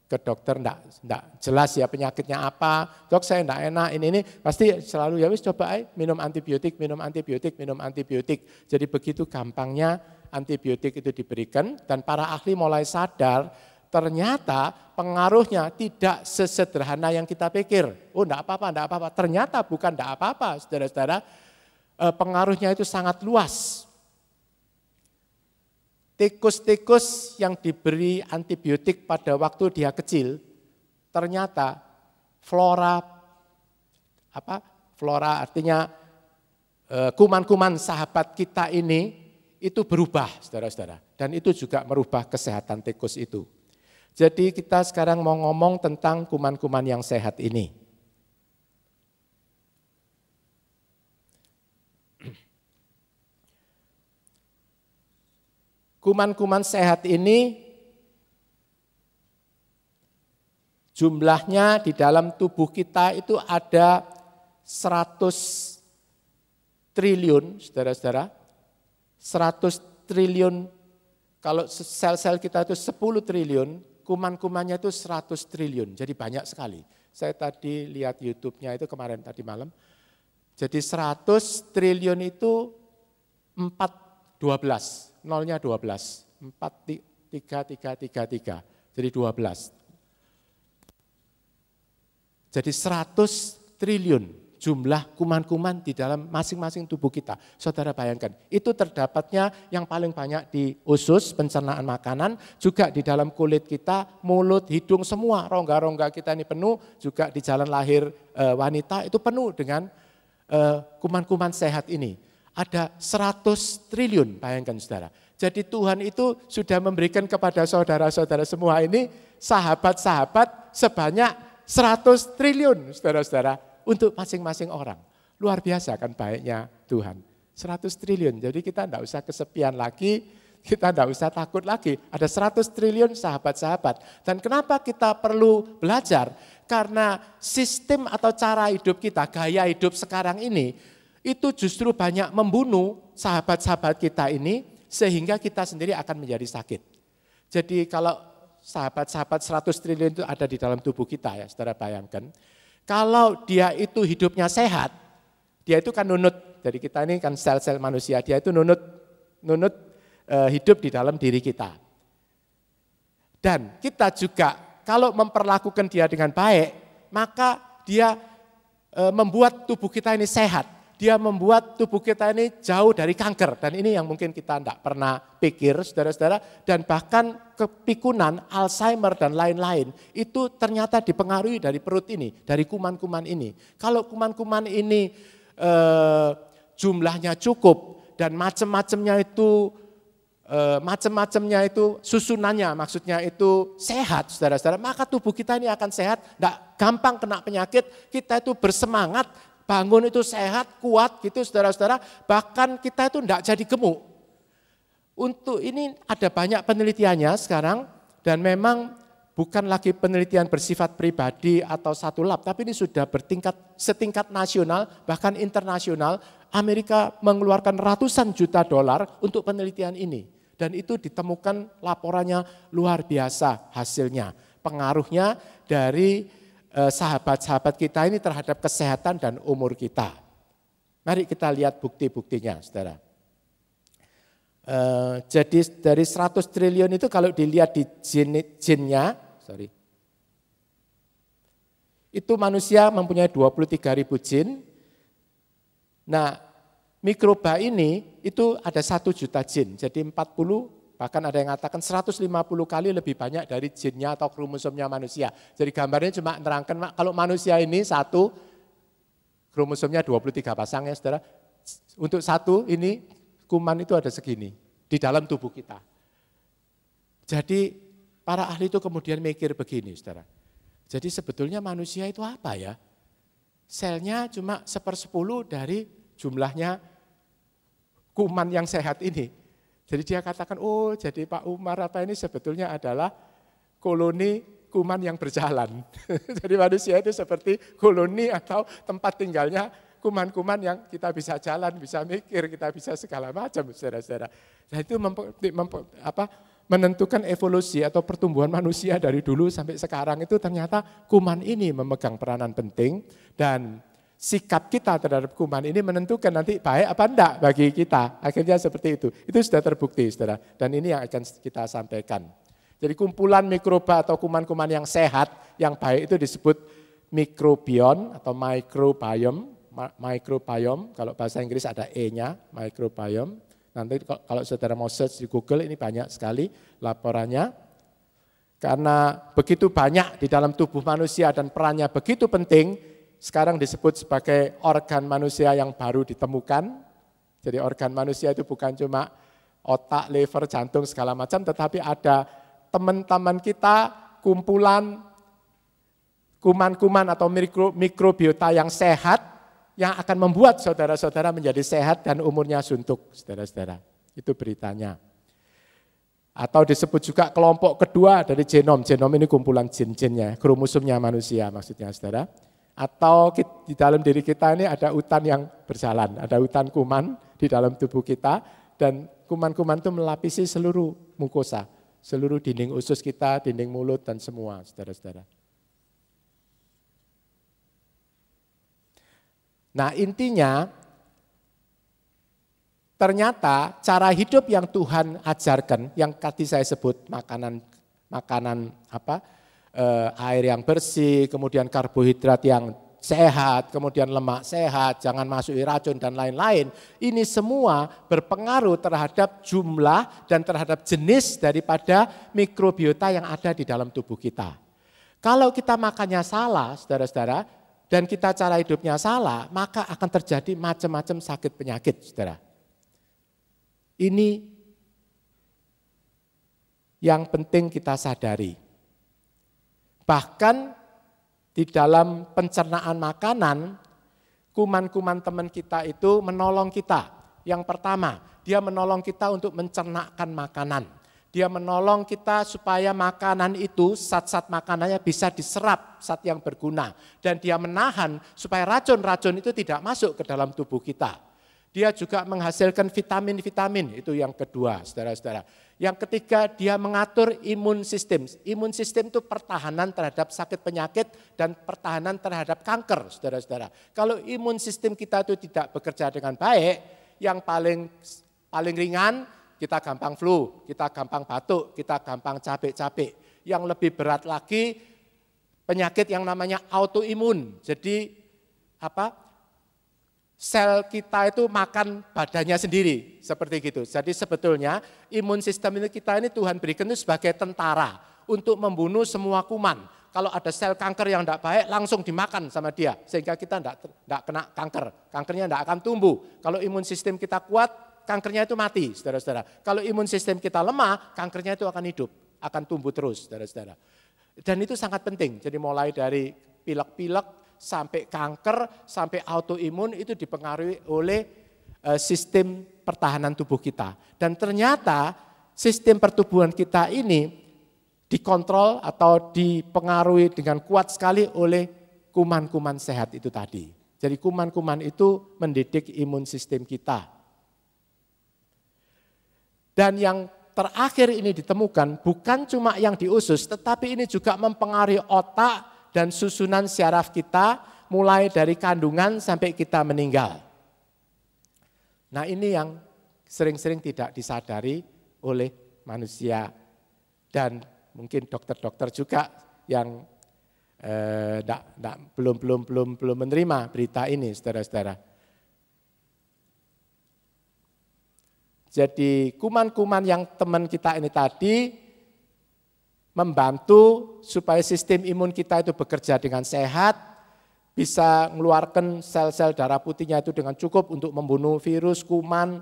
ke dokter enggak jelas ya penyakitnya apa, dok saya enggak enak ini pasti selalu ya wis coba minum antibiotik. Jadi begitu gampangnya antibiotik itu diberikan dan para ahli mulai sadar ternyata pengaruhnya tidak sesederhana yang kita pikir. Oh enggak apa-apa, ternyata bukan enggak apa-apa, saudara-saudara, pengaruhnya itu sangat luas. Tikus-tikus yang diberi antibiotik pada waktu dia kecil, ternyata flora artinya kuman-kuman sahabat kita ini itu berubah, saudara-saudara. Dan itu juga merubah kesehatan tikus itu. Jadi kita sekarang mau ngomong tentang kuman-kuman yang sehat ini. Kuman-kuman sehat ini jumlahnya di dalam tubuh kita itu ada 100 triliun, saudara-saudara. 100 triliun, kalau sel-sel kita itu 10 triliun, kuman-kumannya itu 100 triliun, jadi banyak sekali. Saya tadi lihat YouTube-nya itu kemarin tadi malam, jadi 100 triliun itu 12, nolnya 12, 4, 3, jadi 12. Jadi 100 triliun, jumlah kuman-kuman di dalam masing-masing tubuh kita. Saudara bayangkan, itu terdapatnya yang paling banyak di usus, pencernaan makanan, juga di dalam kulit kita, mulut, hidung, semua rongga-rongga kita ini penuh, juga di jalan lahir wanita itu penuh dengan kuman-kuman sehat ini. Ada 100 triliun, bayangkan saudara. Jadi Tuhan itu sudah memberikan kepada saudara-saudara semua ini sahabat-sahabat sebanyak 100 triliun, saudara-saudara, untuk masing-masing orang. Luar biasa kan baiknya Tuhan. 100 triliun, jadi kita tidak usah kesepian lagi, kita tidak usah takut lagi. Ada 100 triliun sahabat-sahabat. Dan kenapa kita perlu belajar? Karena sistem atau cara hidup kita, gaya hidup sekarang ini, itu justru banyak membunuh sahabat-sahabat kita ini, sehingga kita sendiri akan menjadi sakit. Jadi kalau sahabat-sahabat 100 triliun itu ada di dalam tubuh kita ya, saudara bayangkan. Kalau dia itu hidupnya sehat, dia itu kan nunut, jadi kita ini kan sel-sel manusia, dia itu nunut hidup di dalam diri kita. Dan kita juga kalau memperlakukan dia dengan baik, maka dia membuat tubuh kita ini sehat. Dia membuat tubuh kita ini jauh dari kanker. Dan ini yang mungkin kita tidak pernah pikir, saudara-saudara. Dan bahkan kepikunan, Alzheimer dan lain-lain. Itu ternyata dipengaruhi dari perut ini, dari kuman-kuman ini. Kalau kuman-kuman ini jumlahnya cukup dan macam-macamnya itu susunannya, maksudnya itu sehat, saudara-saudara. Maka tubuh kita ini akan sehat, tidak gampang kena penyakit. Kita itu bersemangat, bangun itu sehat, kuat gitu saudara-saudara, bahkan kita itu tidak jadi gemuk. Untuk ini ada banyak penelitiannya sekarang dan memang bukan lagi penelitian bersifat pribadi atau satu lab, tapi ini sudah setingkat nasional bahkan internasional. Amerika mengeluarkan ratusan juta dolar untuk penelitian ini dan itu ditemukan laporannya luar biasa hasilnya. Pengaruhnya dari sahabat-sahabat kita ini terhadap kesehatan dan umur kita. Mari kita lihat bukti-buktinya, saudara. Jadi dari 100 triliun itu kalau dilihat di jinnya, itu manusia mempunyai 23.000 jin. Nah, mikroba ini itu ada 1 juta jin, jadi 40. Bahkan ada yang mengatakan 150 kali lebih banyak dari jinnya atau kromosomnya manusia. Jadi gambarnya cuma menerangkan kalau manusia ini satu, kromosomnya 23 pasang ya saudara. Untuk satu ini kuman itu ada segini di dalam tubuh kita. Jadi para ahli itu kemudian mikir begini saudara. Jadi sebetulnya manusia itu apa ya? Selnya cuma 1/10 dari jumlahnya kuman yang sehat ini. Jadi dia katakan, oh jadi Pak Umar apa ini sebetulnya adalah koloni kuman yang berjalan. Jadi manusia itu seperti koloni atau tempat tinggalnya kuman-kuman yang kita bisa jalan, bisa mikir, kita bisa segala macam, saudara-saudara. Nah itu menentukan evolusi atau pertumbuhan manusia dari dulu sampai sekarang itu ternyata kuman ini memegang peranan penting dan sikap kita terhadap kuman ini menentukan nanti baik apa enggak bagi kita. Akhirnya seperti itu. Itu sudah terbukti, saudara. Dan ini yang akan kita sampaikan. Jadi kumpulan mikroba atau kuman-kuman yang sehat, yang baik itu disebut mikrobiom atau microbiome. Microbiome, kalau bahasa Inggris ada E-nya, microbiome. Nanti kalau saudara mau search di Google ini banyak sekali laporannya. Karena begitu banyak di dalam tubuh manusia dan perannya begitu penting, sekarang disebut sebagai organ manusia yang baru ditemukan. Jadi organ manusia itu bukan cuma otak, liver, jantung, segala macam, tetapi ada teman-teman kita, kumpulan kuman-kuman atau mikrobiota yang sehat, yang akan membuat saudara-saudara menjadi sehat dan umurnya suntuk, saudara-saudara. Itu beritanya. Atau disebut juga kelompok kedua dari genom. Genom ini kumpulan jin-jinnya, kromosomnya manusia maksudnya, saudara. Atau di dalam diri kita ini ada utan yang berjalan, ada utan kuman di dalam tubuh kita dan kuman-kuman itu melapisi seluruh mukosa, seluruh dinding usus kita, dinding mulut dan semua, saudara-saudara. Nah intinya ternyata cara hidup yang Tuhan ajarkan, yang tadi saya sebut makanan air yang bersih, kemudian karbohidrat yang sehat, kemudian lemak sehat, jangan masuki racun dan lain-lain. Ini semua berpengaruh terhadap jumlah dan terhadap jenis daripada mikrobiota yang ada di dalam tubuh kita. Kalau kita makannya salah, saudara-saudara, dan kita cara hidupnya salah, maka akan terjadi macam-macam sakit penyakit, saudara. Ini yang penting kita sadari. Bahkan di dalam pencernaan makanan, kuman-kuman teman kita itu menolong kita. Yang pertama, dia menolong kita untuk mencernakkan makanan. Dia menolong kita supaya makanan itu, zat-zat makanannya bisa diserap, zat yang berguna. Dan dia menahan supaya racun-racun itu tidak masuk ke dalam tubuh kita. Dia juga menghasilkan vitamin-vitamin, itu yang kedua, saudara-saudara. Yang ketiga, dia mengatur imun sistem. Imun sistem itu pertahanan terhadap sakit penyakit dan pertahanan terhadap kanker, saudara-saudara. Kalau imun sistem kita itu tidak bekerja dengan baik, yang paling ringan, kita gampang flu, kita gampang batuk, kita gampang capek-capek. Yang lebih berat lagi, penyakit yang namanya autoimun. Jadi sel kita itu makan badannya sendiri, seperti gitu. Jadi sebetulnya imun sistem kita ini Tuhan berikan itu sebagai tentara untuk membunuh semua kuman. Kalau ada sel kanker yang tidak baik, langsung dimakan sama dia, sehingga kita tidak kena kanker. Kankernya tidak akan tumbuh. Kalau imun sistem kita kuat, kankernya itu mati, saudara-saudara. Kalau imun sistem kita lemah, kankernya itu akan hidup, akan tumbuh terus, saudara-saudara. Dan itu sangat penting. Jadi mulai dari pilek-pilek sampai kanker, sampai autoimun itu dipengaruhi oleh sistem pertahanan tubuh kita. Dan ternyata sistem pertubuhan kita ini dikontrol atau dipengaruhi dengan kuat sekali oleh kuman-kuman sehat itu tadi. Jadi kuman-kuman itu mendidik imun sistem kita. Dan yang terakhir ini ditemukan bukan cuma yang di usus, tetapi ini juga mempengaruhi otak dan susunan syaraf kita mulai dari kandungan sampai kita meninggal. Nah ini yang sering-sering tidak disadari oleh manusia dan mungkin dokter-dokter juga yang belum menerima berita ini, saudara-saudara. Jadi kuman-kuman yang teman kita ini tadi membantu supaya sistem imun kita itu bekerja dengan sehat, bisa mengeluarkan sel-sel darah putihnya itu dengan cukup untuk membunuh virus, kuman,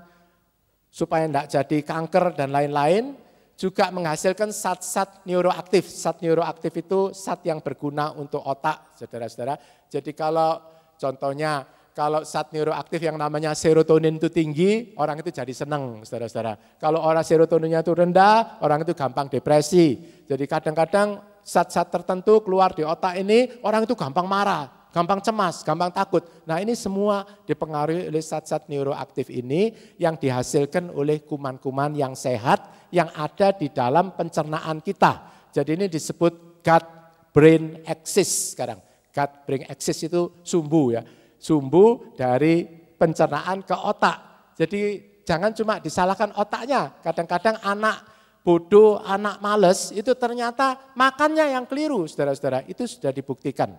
supaya tidak jadi kanker dan lain-lain, juga menghasilkan zat-zat neuroaktif. Zat neuroaktif itu zat yang berguna untuk otak, saudara-saudara. Jadi kalau contohnya, kalau zat neuroaktif yang namanya serotonin itu tinggi, orang itu jadi senang, saudara-saudara. Kalau orang serotoninnya itu rendah, orang itu gampang depresi. Jadi kadang-kadang zat-zat tertentu keluar di otak ini, orang itu gampang marah, gampang cemas, gampang takut. Nah ini semua dipengaruhi oleh zat-zat neuroaktif ini yang dihasilkan oleh kuman-kuman yang sehat yang ada di dalam pencernaan kita. Jadi ini disebut gut-brain axis sekarang. Gut-brain axis itu sumbu ya. Sumbu dari pencernaan ke otak. Jadi jangan cuma disalahkan otaknya. Kadang-kadang anak bodoh, anak males itu ternyata makannya yang keliru, saudara-saudara. Itu sudah dibuktikan.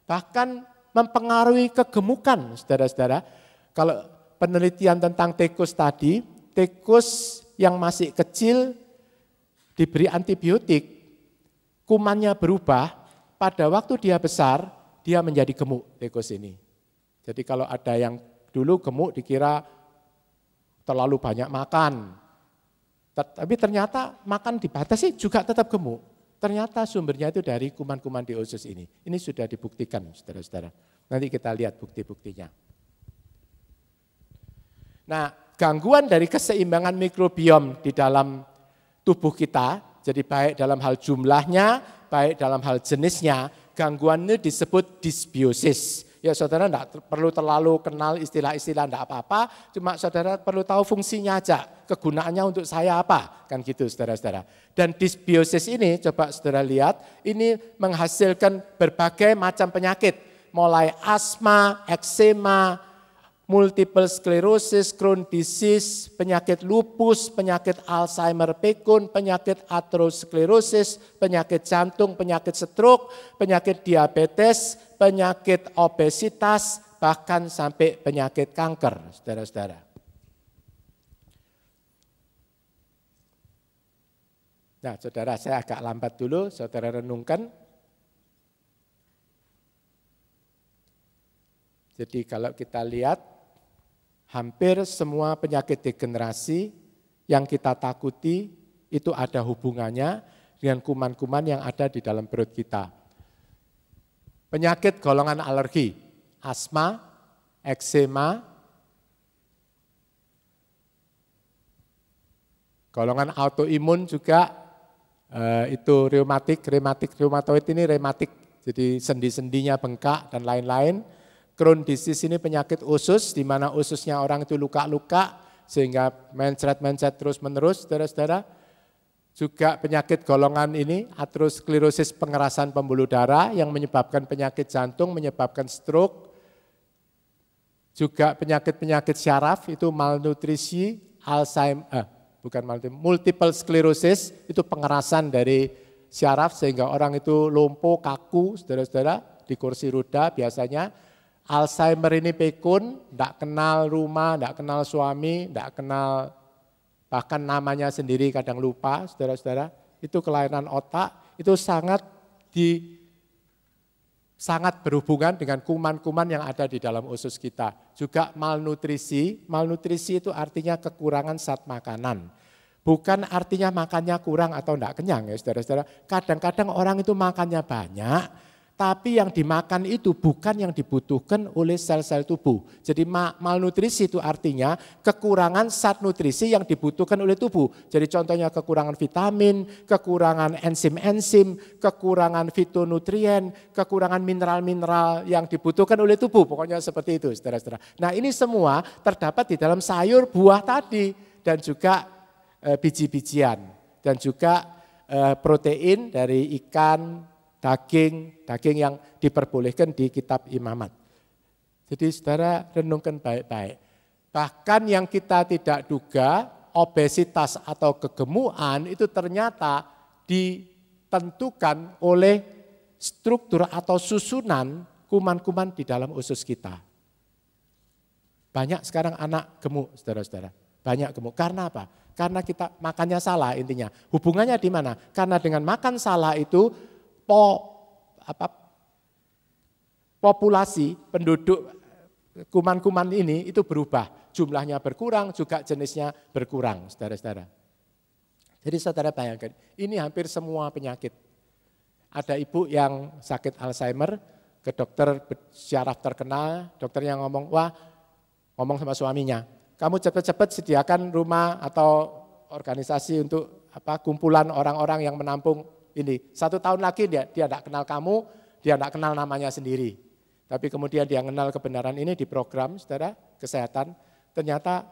Bahkan mempengaruhi kegemukan, saudara-saudara. Kalau penelitian tentang tikus tadi, tikus yang masih kecil diberi antibiotik, kumannya berubah, pada waktu dia besar, dia menjadi gemuk tikus ini. Jadi kalau ada yang dulu gemuk dikira terlalu banyak makan. Tapi ternyata makan dibatasi juga tetap gemuk. Ternyata sumbernya itu dari kuman-kuman di usus ini. Ini sudah dibuktikan, saudara-saudara. Nanti kita lihat bukti-buktinya. Nah, gangguan dari keseimbangan mikrobiom di dalam tubuh kita, jadi baik dalam hal jumlahnya, baik dalam hal jenisnya, gangguan ini disebut dysbiosis. Ya saudara tidak perlu terlalu kenal istilah-istilah, tidak apa-apa, cuma saudara perlu tahu fungsinya aja, kegunaannya untuk saya apa, kan gitu saudara-saudara. Dan dysbiosis ini, coba saudara lihat, ini menghasilkan berbagai macam penyakit, mulai asma, eksema, multiple sclerosis, Crohn disease, penyakit lupus, penyakit Alzheimer pikun, penyakit aterosklerosis, penyakit jantung, penyakit stroke, penyakit diabetes, penyakit obesitas, bahkan sampai penyakit kanker, saudara-saudara. Nah, saudara, saya agak lambat dulu, saudara renungkan. Jadi kalau kita lihat, hampir semua penyakit degenerasi yang kita takuti itu ada hubungannya dengan kuman-kuman yang ada di dalam perut kita. Penyakit golongan alergi, asma, eksema, golongan autoimun juga, itu reumatoid ini rematik, jadi sendi-sendinya bengkak dan lain-lain. Crohn disease ini penyakit usus, di mana ususnya orang itu luka-luka, sehingga mencret-mencret terus-menerus, saudara-saudara. Juga penyakit golongan ini, aterosklerosis pengerasan pembuluh darah, yang menyebabkan penyakit jantung, menyebabkan stroke. Juga penyakit-penyakit syaraf, itu malnutrisi, Alzheimer, multiple sclerosis, itu pengerasan dari syaraf sehingga orang itu lumpuh, kaku, saudara-saudara, di kursi roda biasanya. Alzheimer ini pikun, tidak kenal rumah, tidak kenal suami, tidak kenal bahkan namanya sendiri kadang lupa, saudara-saudara. Itu kelainan otak, itu sangat berhubungan dengan kuman-kuman yang ada di dalam usus kita. Juga malnutrisi itu artinya kekurangan zat makanan. Bukan artinya makannya kurang atau tidak kenyang ya saudara-saudara. Kadang-kadang orang itu makannya banyak, tapi yang dimakan itu bukan yang dibutuhkan oleh sel-sel tubuh. Jadi malnutrisi itu artinya kekurangan zat nutrisi yang dibutuhkan oleh tubuh. Jadi contohnya kekurangan vitamin, kekurangan enzim-enzim, kekurangan fitonutrien, kekurangan mineral-mineral yang dibutuhkan oleh tubuh. Pokoknya seperti itu, saudara-saudara. Nah, ini semua terdapat di dalam sayur, buah tadi, dan juga biji-bijian, dan juga protein dari ikan, daging yang diperbolehkan di kitab imamat. Jadi saudara renungkan baik-baik. Bahkan yang kita tidak duga, obesitas atau kegemukan itu ternyata ditentukan oleh struktur atau susunan kuman-kuman di dalam usus kita. Banyak sekarang anak gemuk, saudara-saudara. Banyak gemuk. Karena apa? Karena kita makannya salah intinya. Hubungannya di mana? Karena dengan makan salah itu populasi penduduk kuman-kuman ini itu berubah. Jumlahnya berkurang, juga jenisnya berkurang, saudara-saudara. Jadi saudara bayangkan, ini hampir semua penyakit. Ada ibu yang sakit Alzheimer, ke dokter syaraf terkenal, dokternya ngomong sama suaminya, kamu cepat-cepat sediakan rumah atau organisasi untuk kumpulan orang-orang yang menampung ini. 1 tahun lagi dia tidak kenal kamu, dia tidak kenal namanya sendiri. Tapi kemudian dia kenal kebenaran ini di program saudara kesehatan, ternyata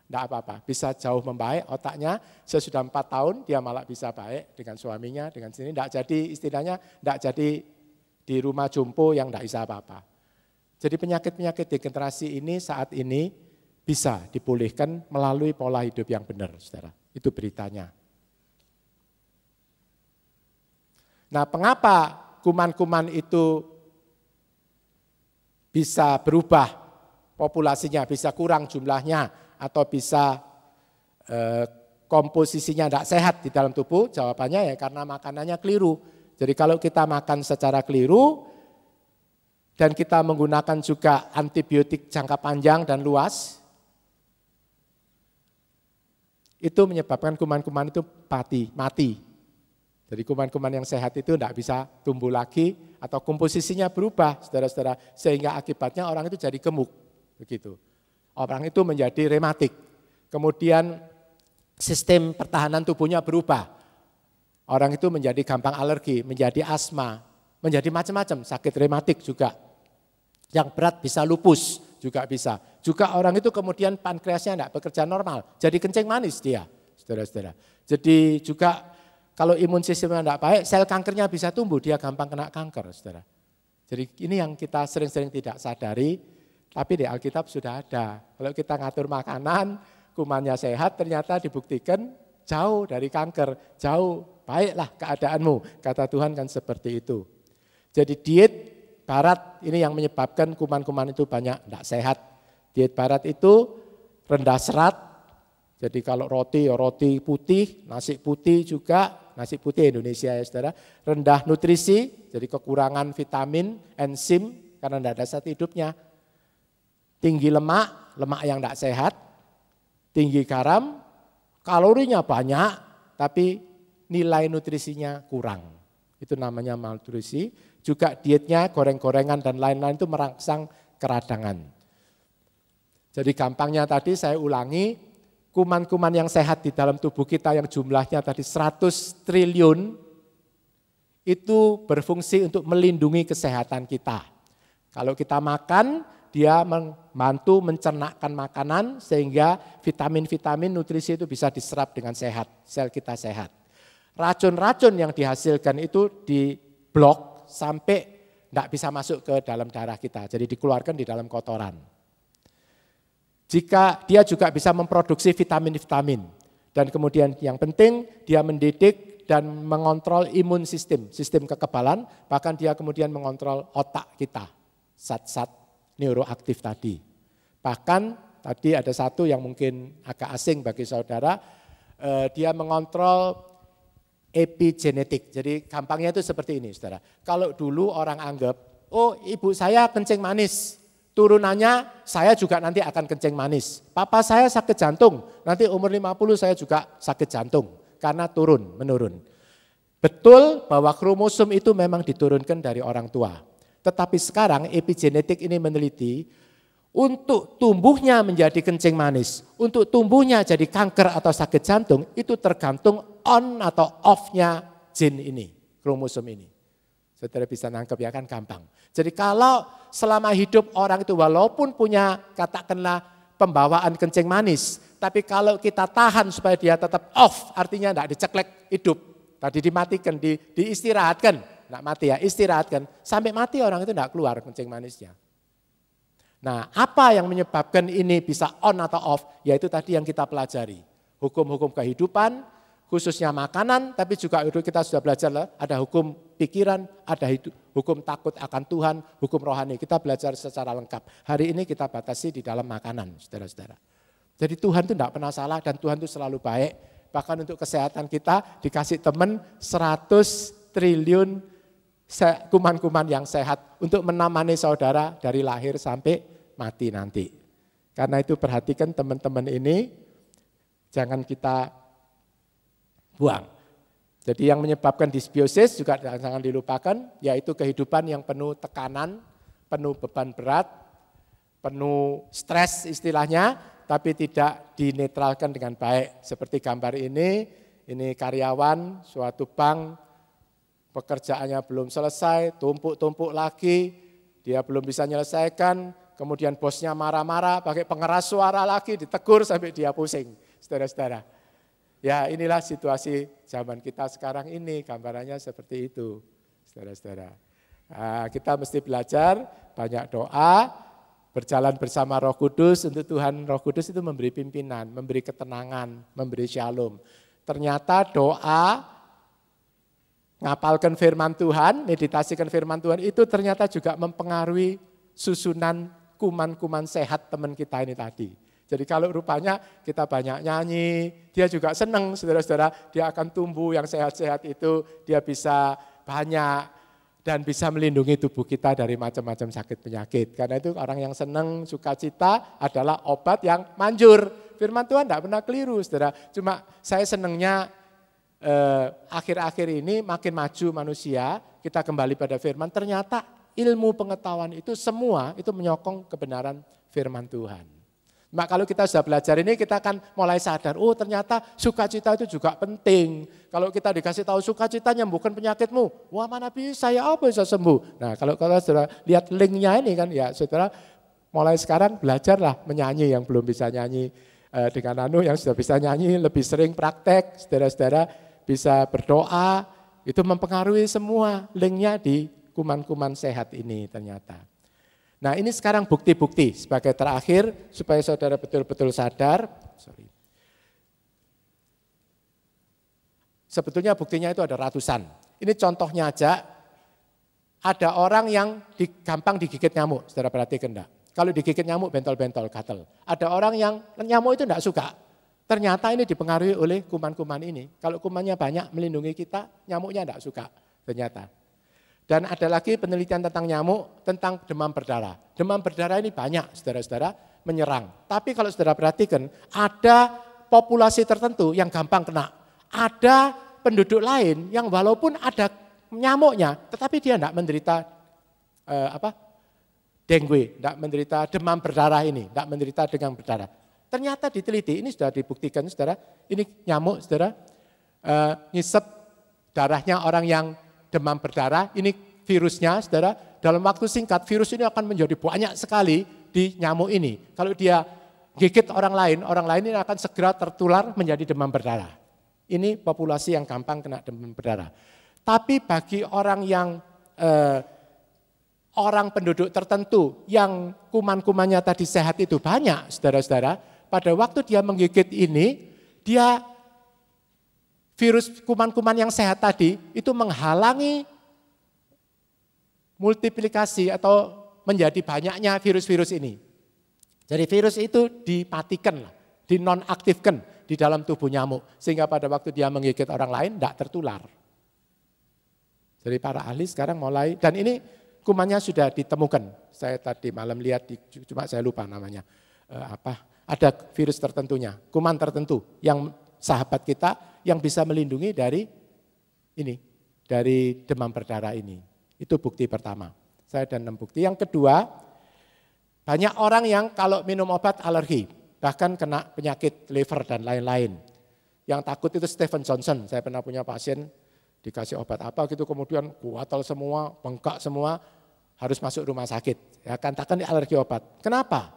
tidak apa-apa, bisa jauh membaik otaknya. Sesudah 4 tahun dia malah bisa baik dengan suaminya, dengan sini. Tidak jadi istilahnya, tidak jadi di rumah jompo yang tidak bisa apa-apa. Jadi penyakit-penyakit degenerasi ini saat ini bisa dipulihkan melalui pola hidup yang benar, saudara. Itu beritanya. Nah, mengapa kuman-kuman itu bisa berubah populasinya, bisa kurang jumlahnya, atau bisa komposisinya tidak sehat di dalam tubuh? Jawabannya ya karena makanannya keliru. Jadi kalau kita makan secara keliru, dan kita menggunakan juga antibiotik jangka panjang dan luas, itu menyebabkan kuman-kuman itu mati. Jadi kuman-kuman yang sehat itu tidak bisa tumbuh lagi atau komposisinya berubah, saudara-saudara, sehingga akibatnya orang itu jadi gemuk, begitu. Orang itu menjadi rematik. Kemudian sistem pertahanan tubuhnya berubah. Orang itu menjadi gampang alergi, menjadi asma, menjadi macam-macam, sakit rematik juga. Yang berat bisa lupus juga bisa. Juga orang itu kemudian pankreasnya tidak bekerja normal, jadi kencing manis dia, saudara-saudara. Jadi juga kalau imun sistemnya tidak baik, sel kankernya bisa tumbuh, dia gampang kena kanker, saudara. Jadi ini yang kita sering-sering tidak sadari, tapi di Alkitab sudah ada. Kalau kita ngatur makanan, kumannya sehat, ternyata dibuktikan jauh dari kanker, jauh baiklah keadaanmu. Kata Tuhan kan seperti itu. Jadi diet barat ini yang menyebabkan kuman-kuman itu banyak tidak sehat. Diet barat itu rendah serat, jadi kalau roti ya roti putih, nasi putih juga, nasi putih Indonesia ya saudara. Rendah nutrisi, jadi kekurangan vitamin, enzim karena tidak ada zat hidupnya. Tinggi lemak, lemak yang tidak sehat, tinggi garam, kalorinya banyak tapi nilai nutrisinya kurang. Itu namanya malnutrisi. Juga dietnya goreng-gorengan dan lain-lain itu merangsang keradangan. Jadi gampangnya tadi saya ulangi, kuman-kuman yang sehat di dalam tubuh kita yang jumlahnya tadi 100 triliun itu berfungsi untuk melindungi kesehatan kita. Kalau kita makan, dia membantu mencernakkan makanan sehingga vitamin-vitamin nutrisi itu bisa diserap dengan sehat, sel kita sehat. Racun-racun yang dihasilkan itu diblok sampai tidak bisa masuk ke dalam darah kita, jadi dikeluarkan di dalam kotoran. Jika dia juga bisa memproduksi vitamin-vitamin. Dan kemudian yang penting dia mendidik dan mengontrol imun sistem, sistem kekebalan, bahkan dia kemudian mengontrol otak kita, zat-zat neuroaktif tadi. Bahkan tadi ada satu yang mungkin agak asing bagi saudara, dia mengontrol epigenetik. Jadi gampangnya itu seperti ini saudara. Kalau dulu orang anggap, oh ibu saya kencing manis, turunannya saya juga nanti akan kencing manis. Papa saya sakit jantung, nanti umur 50 saya juga sakit jantung karena menurun. Betul bahwa kromosom itu memang diturunkan dari orang tua. Tetapi sekarang epigenetik ini meneliti untuk tumbuhnya menjadi kencing manis, untuk tumbuhnya jadi kanker atau sakit jantung itu tergantung on atau off-nya gen ini, kromosom ini. Saudara bisa nangkep ya kan gampang. Jadi kalau selama hidup orang itu walaupun punya katakanlah pembawaan kencing manis, tapi kalau kita tahan supaya dia tetap off, artinya tidak diceklek hidup, tadi dimatikan, diistirahatkan, tidak mati ya, istirahatkan, sampai mati orang itu tidak keluar kencing manisnya. Nah apa yang menyebabkan ini bisa on atau off, yaitu tadi yang kita pelajari, hukum-hukum kehidupan, khususnya makanan, tapi juga kita sudah belajar ada hukum pikiran, ada hukum takut akan Tuhan, hukum rohani. Kita belajar secara lengkap. Hari ini kita batasi di dalam makanan, saudara-saudara. Jadi Tuhan itu tidak pernah salah dan Tuhan itu selalu baik. Bahkan untuk kesehatan kita dikasih teman 100 triliun kuman-kuman yang sehat untuk menemani saudara dari lahir sampai mati nanti. Karena itu perhatikan teman-teman ini, jangan kita buang. Jadi yang menyebabkan dysbiosis juga jangan dilupakan, yaitu kehidupan yang penuh tekanan, penuh beban berat, penuh stres istilahnya, tapi tidak dinetralkan dengan baik. Seperti gambar ini karyawan suatu bank, pekerjaannya belum selesai, tumpuk-tumpuk lagi, dia belum bisa menyelesaikan, kemudian bosnya marah-marah, pakai pengeras suara lagi, ditegur sampai dia pusing, saudara-saudara. Ya inilah situasi zaman kita sekarang ini, gambarannya seperti itu, saudara-saudara. Nah, kita mesti belajar, banyak doa, berjalan bersama Roh Kudus, untuk Tuhan Roh Kudus itu memberi pimpinan, memberi ketenangan, memberi shalom. Ternyata doa, ngapalkan firman Tuhan, meditasikan firman Tuhan itu ternyata juga mempengaruhi susunan kuman-kuman sehat teman kita ini tadi. Jadi kalau rupanya kita banyak nyanyi, dia juga senang saudara-saudara, dia akan tumbuh yang sehat-sehat itu, dia bisa banyak dan bisa melindungi tubuh kita dari macam-macam sakit penyakit. Karena itu orang yang senang, sukacita adalah obat yang manjur. Firman Tuhan tidak pernah keliru saudara, cuma saya senangnya akhir-akhir ini makin maju manusia, kita kembali pada firman, ternyata ilmu pengetahuan itu semua itu menyokong kebenaran firman Tuhan. Mak kalau kita sudah belajar ini kita akan mulai sadar, oh ternyata sukacita itu juga penting. Kalau kita dikasih tahu sukacita nyembuhkan penyakitmu, wah mana bisa ya apa bisa sembuh. Nah kalau saudara lihat linknya ini kan ya saudara mulai sekarang belajarlah menyanyi yang belum bisa nyanyi dengan yang sudah bisa nyanyi lebih sering praktek, saudara-saudara bisa berdoa, itu mempengaruhi semua linknya di kuman-kuman sehat ini ternyata. Nah ini sekarang bukti-bukti sebagai terakhir supaya saudara betul-betul sadar. Sebetulnya buktinya itu ada ratusan. Ini contohnya aja ada orang yang gampang digigit nyamuk, saudara perhatikan enggak? Kalau digigit nyamuk bentol-bentol, gatel. Ada orang yang nyamuk itu enggak suka. Ternyata ini dipengaruhi oleh kuman-kuman ini. Kalau kumannya banyak melindungi kita, nyamuknya enggak suka ternyata. Dan ada lagi penelitian tentang nyamuk, tentang demam berdarah. Demam berdarah ini banyak, saudara-saudara, menyerang. Tapi kalau saudara perhatikan, ada populasi tertentu yang gampang kena. Ada penduduk lain yang walaupun ada nyamuknya, tetapi dia tidak menderita dengue, tidak menderita demam berdarah ini, tidak menderita demam berdarah. Ternyata diteliti, ini sudah dibuktikan, saudara. Ini nyamuk, saudara, ngisep darahnya orang yang demam berdarah, ini virusnya, saudara, dalam waktu singkat virus ini akan menjadi banyak sekali di nyamuk ini. Kalau dia gigit orang lain ini akan segera tertular menjadi demam berdarah. Ini populasi yang gampang kena demam berdarah. Tapi bagi orang yang orang penduduk tertentu yang kuman-kumannya tadi sehat itu banyak, saudara-saudara, pada waktu dia menggigit ini, dia virus kuman-kuman yang sehat tadi itu menghalangi multiplikasi atau menjadi banyaknya virus-virus ini. Jadi virus itu dimatikan, dinonaktifkan di dalam tubuh nyamuk. Sehingga pada waktu dia menggigit orang lain tidak tertular. Jadi para ahli sekarang mulai, dan ini kumannya sudah ditemukan. Saya tadi malam lihat, cuma saya lupa namanya. Ada virus tertentunya, kuman tertentu yang sahabat kita yang bisa melindungi dari ini, dari demam berdarah ini. Itu bukti pertama. Saya ada 6 bukti. Yang kedua, banyak orang yang kalau minum obat alergi, bahkan kena penyakit liver dan lain-lain. Yang takut itu Stephen Johnson. Saya pernah punya pasien dikasih obat apa gitu, kemudian kuatal semua, bengkak semua, harus masuk rumah sakit. Ya, katakan ini alergi obat. Kenapa?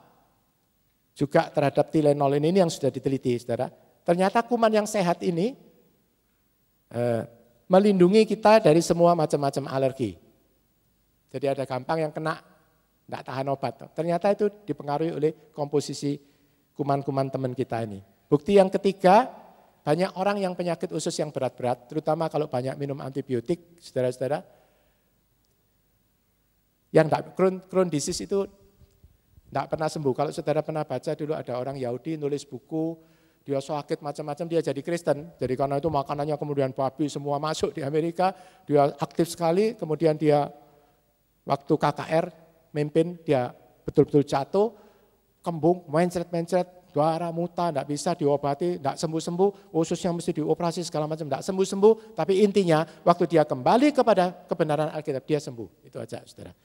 Juga terhadap Tylenol ini yang sudah diteliti, saudara. Ternyata kuman yang sehat ini melindungi kita dari semua macam-macam alergi. Jadi ada gampang yang kena, tidak tahan obat. Ternyata itu dipengaruhi oleh komposisi kuman-kuman teman kita ini. Bukti yang ketiga, banyak orang yang penyakit usus yang berat-berat, terutama kalau banyak minum antibiotik, saudara-saudara, yang Crohn disease itu tidak pernah sembuh. Kalau saudara pernah baca dulu ada orang Yahudi nulis buku, dia sakit macam-macam, dia jadi Kristen. Jadi karena itu makanannya kemudian babi semua masuk di Amerika, dia aktif sekali, kemudian dia waktu KKR memimpin, dia betul-betul jatuh, kembung, mencret-mencret, darah muta, tidak bisa diobati, tidak sembuh-sembuh, ususnya mesti dioperasi segala macam, tidak sembuh-sembuh, tapi intinya waktu dia kembali kepada kebenaran Alkitab, dia sembuh. Itu aja, saudara.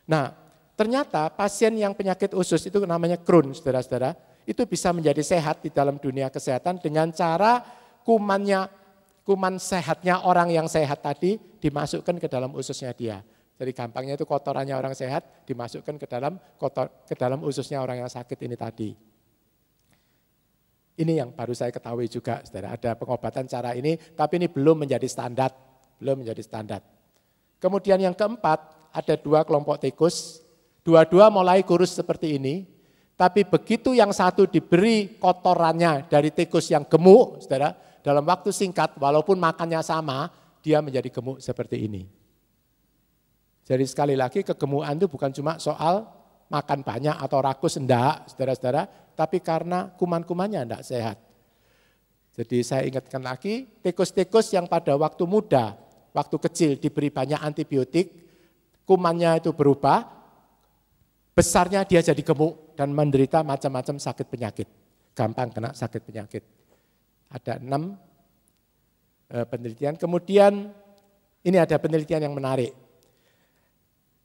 Nah, ternyata pasien yang penyakit usus itu namanya Crohn, saudara-saudara, itu bisa menjadi sehat di dalam dunia kesehatan dengan cara kuman sehatnya orang yang sehat tadi dimasukkan ke dalam ususnya dia. Jadi gampangnya itu kotorannya orang sehat dimasukkan ke dalam ususnya orang yang sakit ini tadi. Ini yang baru saya ketahui juga, saudara. Ada pengobatan cara ini, tapi ini belum menjadi standar, Kemudian yang keempat, ada 2 kelompok tikus, dua-dua mulai kurus seperti ini. Tapi begitu yang satu diberi kotorannya dari tikus yang gemuk, saudara, dalam waktu singkat, walaupun makannya sama, dia menjadi gemuk seperti ini. Jadi sekali lagi kegemukan itu bukan cuma soal makan banyak atau rakus, enggak, saudara-saudara, tapi karena kuman-kumannya enggak sehat. Jadi saya ingatkan lagi, tikus-tikus yang pada waktu muda, waktu kecil diberi banyak antibiotik, kumannya itu berubah, besarnya dia jadi gemuk dan menderita macam-macam sakit penyakit. Gampang kena sakit penyakit. Ada 6 penelitian. Kemudian ini ada penelitian yang menarik.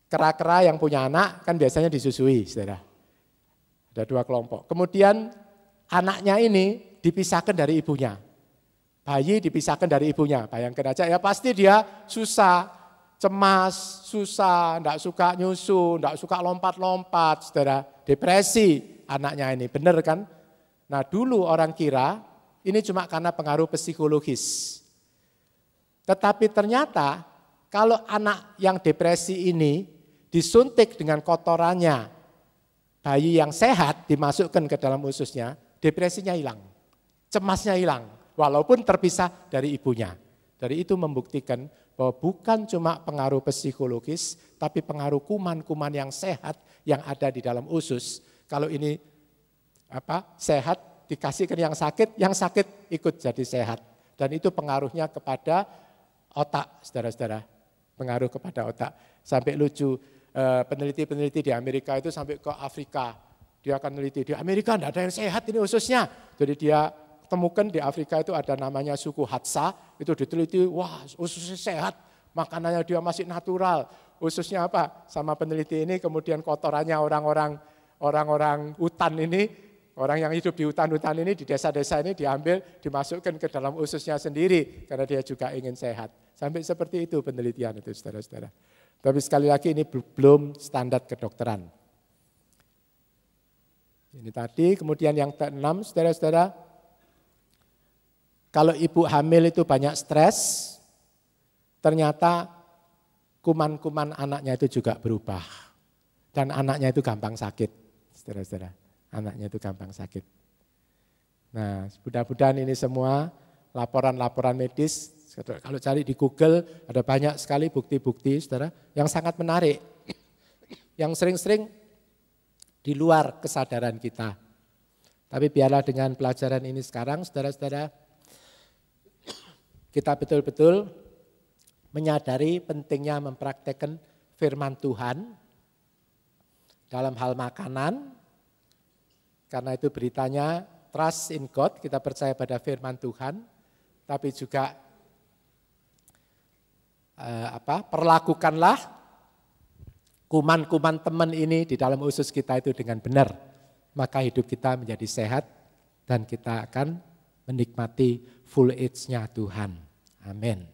Kera-kera yang punya anak kan biasanya disusui, saudara. Ada 2 kelompok. Kemudian anaknya ini dipisahkan dari ibunya. Bayi dipisahkan dari ibunya. Bayangkan aja ya, pasti dia susah, cemas, susah, enggak suka nyusu, enggak suka lompat-lompat, saudara. Depresi anaknya ini, benar kan? Nah dulu orang kira ini cuma karena pengaruh psikologis. Tetapi ternyata kalau anak yang depresi ini disuntik dengan kotorannya bayi yang sehat dimasukkan ke dalam ususnya, depresinya hilang, cemasnya hilang, walaupun terpisah dari ibunya. Dari itu membuktikan bahwa bukan cuma pengaruh psikologis, tapi pengaruh kuman-kuman yang sehat yang ada di dalam usus. Kalau ini sehat dikasihkan yang sakit ikut jadi sehat. Dan itu pengaruhnya kepada otak, saudara-saudara. Pengaruh kepada otak. Sampai lucu, peneliti-peneliti di Amerika itu sampai ke Afrika. Dia akan meneliti, di Amerika tidak ada yang sehat ini ususnya. Jadi dia temukan di Afrika itu ada namanya suku Hadza, itu diteliti, wah ususnya sehat, makanannya dia masih natural. Ususnya apa? Sama peneliti ini kemudian kotorannya orang-orang hutan ini, orang yang hidup di hutan-hutan ini, di desa-desa ini diambil, dimasukkan ke dalam ususnya sendiri, karena dia juga ingin sehat. Sampai seperti itu penelitian itu, saudara-saudara. Tapi sekali lagi ini belum standar kedokteran. Ini tadi, kemudian yang keenam, saudara-saudara, kalau ibu hamil itu banyak stres, ternyata kuman-kuman anaknya itu juga berubah. Dan anaknya itu gampang sakit, saudara-saudara. Anaknya itu gampang sakit. Nah, mudah-mudahan ini semua laporan-laporan medis, kalau cari di Google ada banyak sekali bukti-bukti, saudara, yang sangat menarik. Yang sering-sering di luar kesadaran kita. Tapi biarlah dengan pelajaran ini sekarang, saudara-saudara, kita betul-betul menyadari pentingnya mempraktekkan firman Tuhan dalam hal makanan. Karena itu beritanya trust in God, kita percaya pada firman Tuhan, tapi juga perlakukanlah kuman-kuman teman ini di dalam usus kita itu dengan benar. Maka hidup kita menjadi sehat dan kita akan menikmati full age-nya Tuhan. Amin.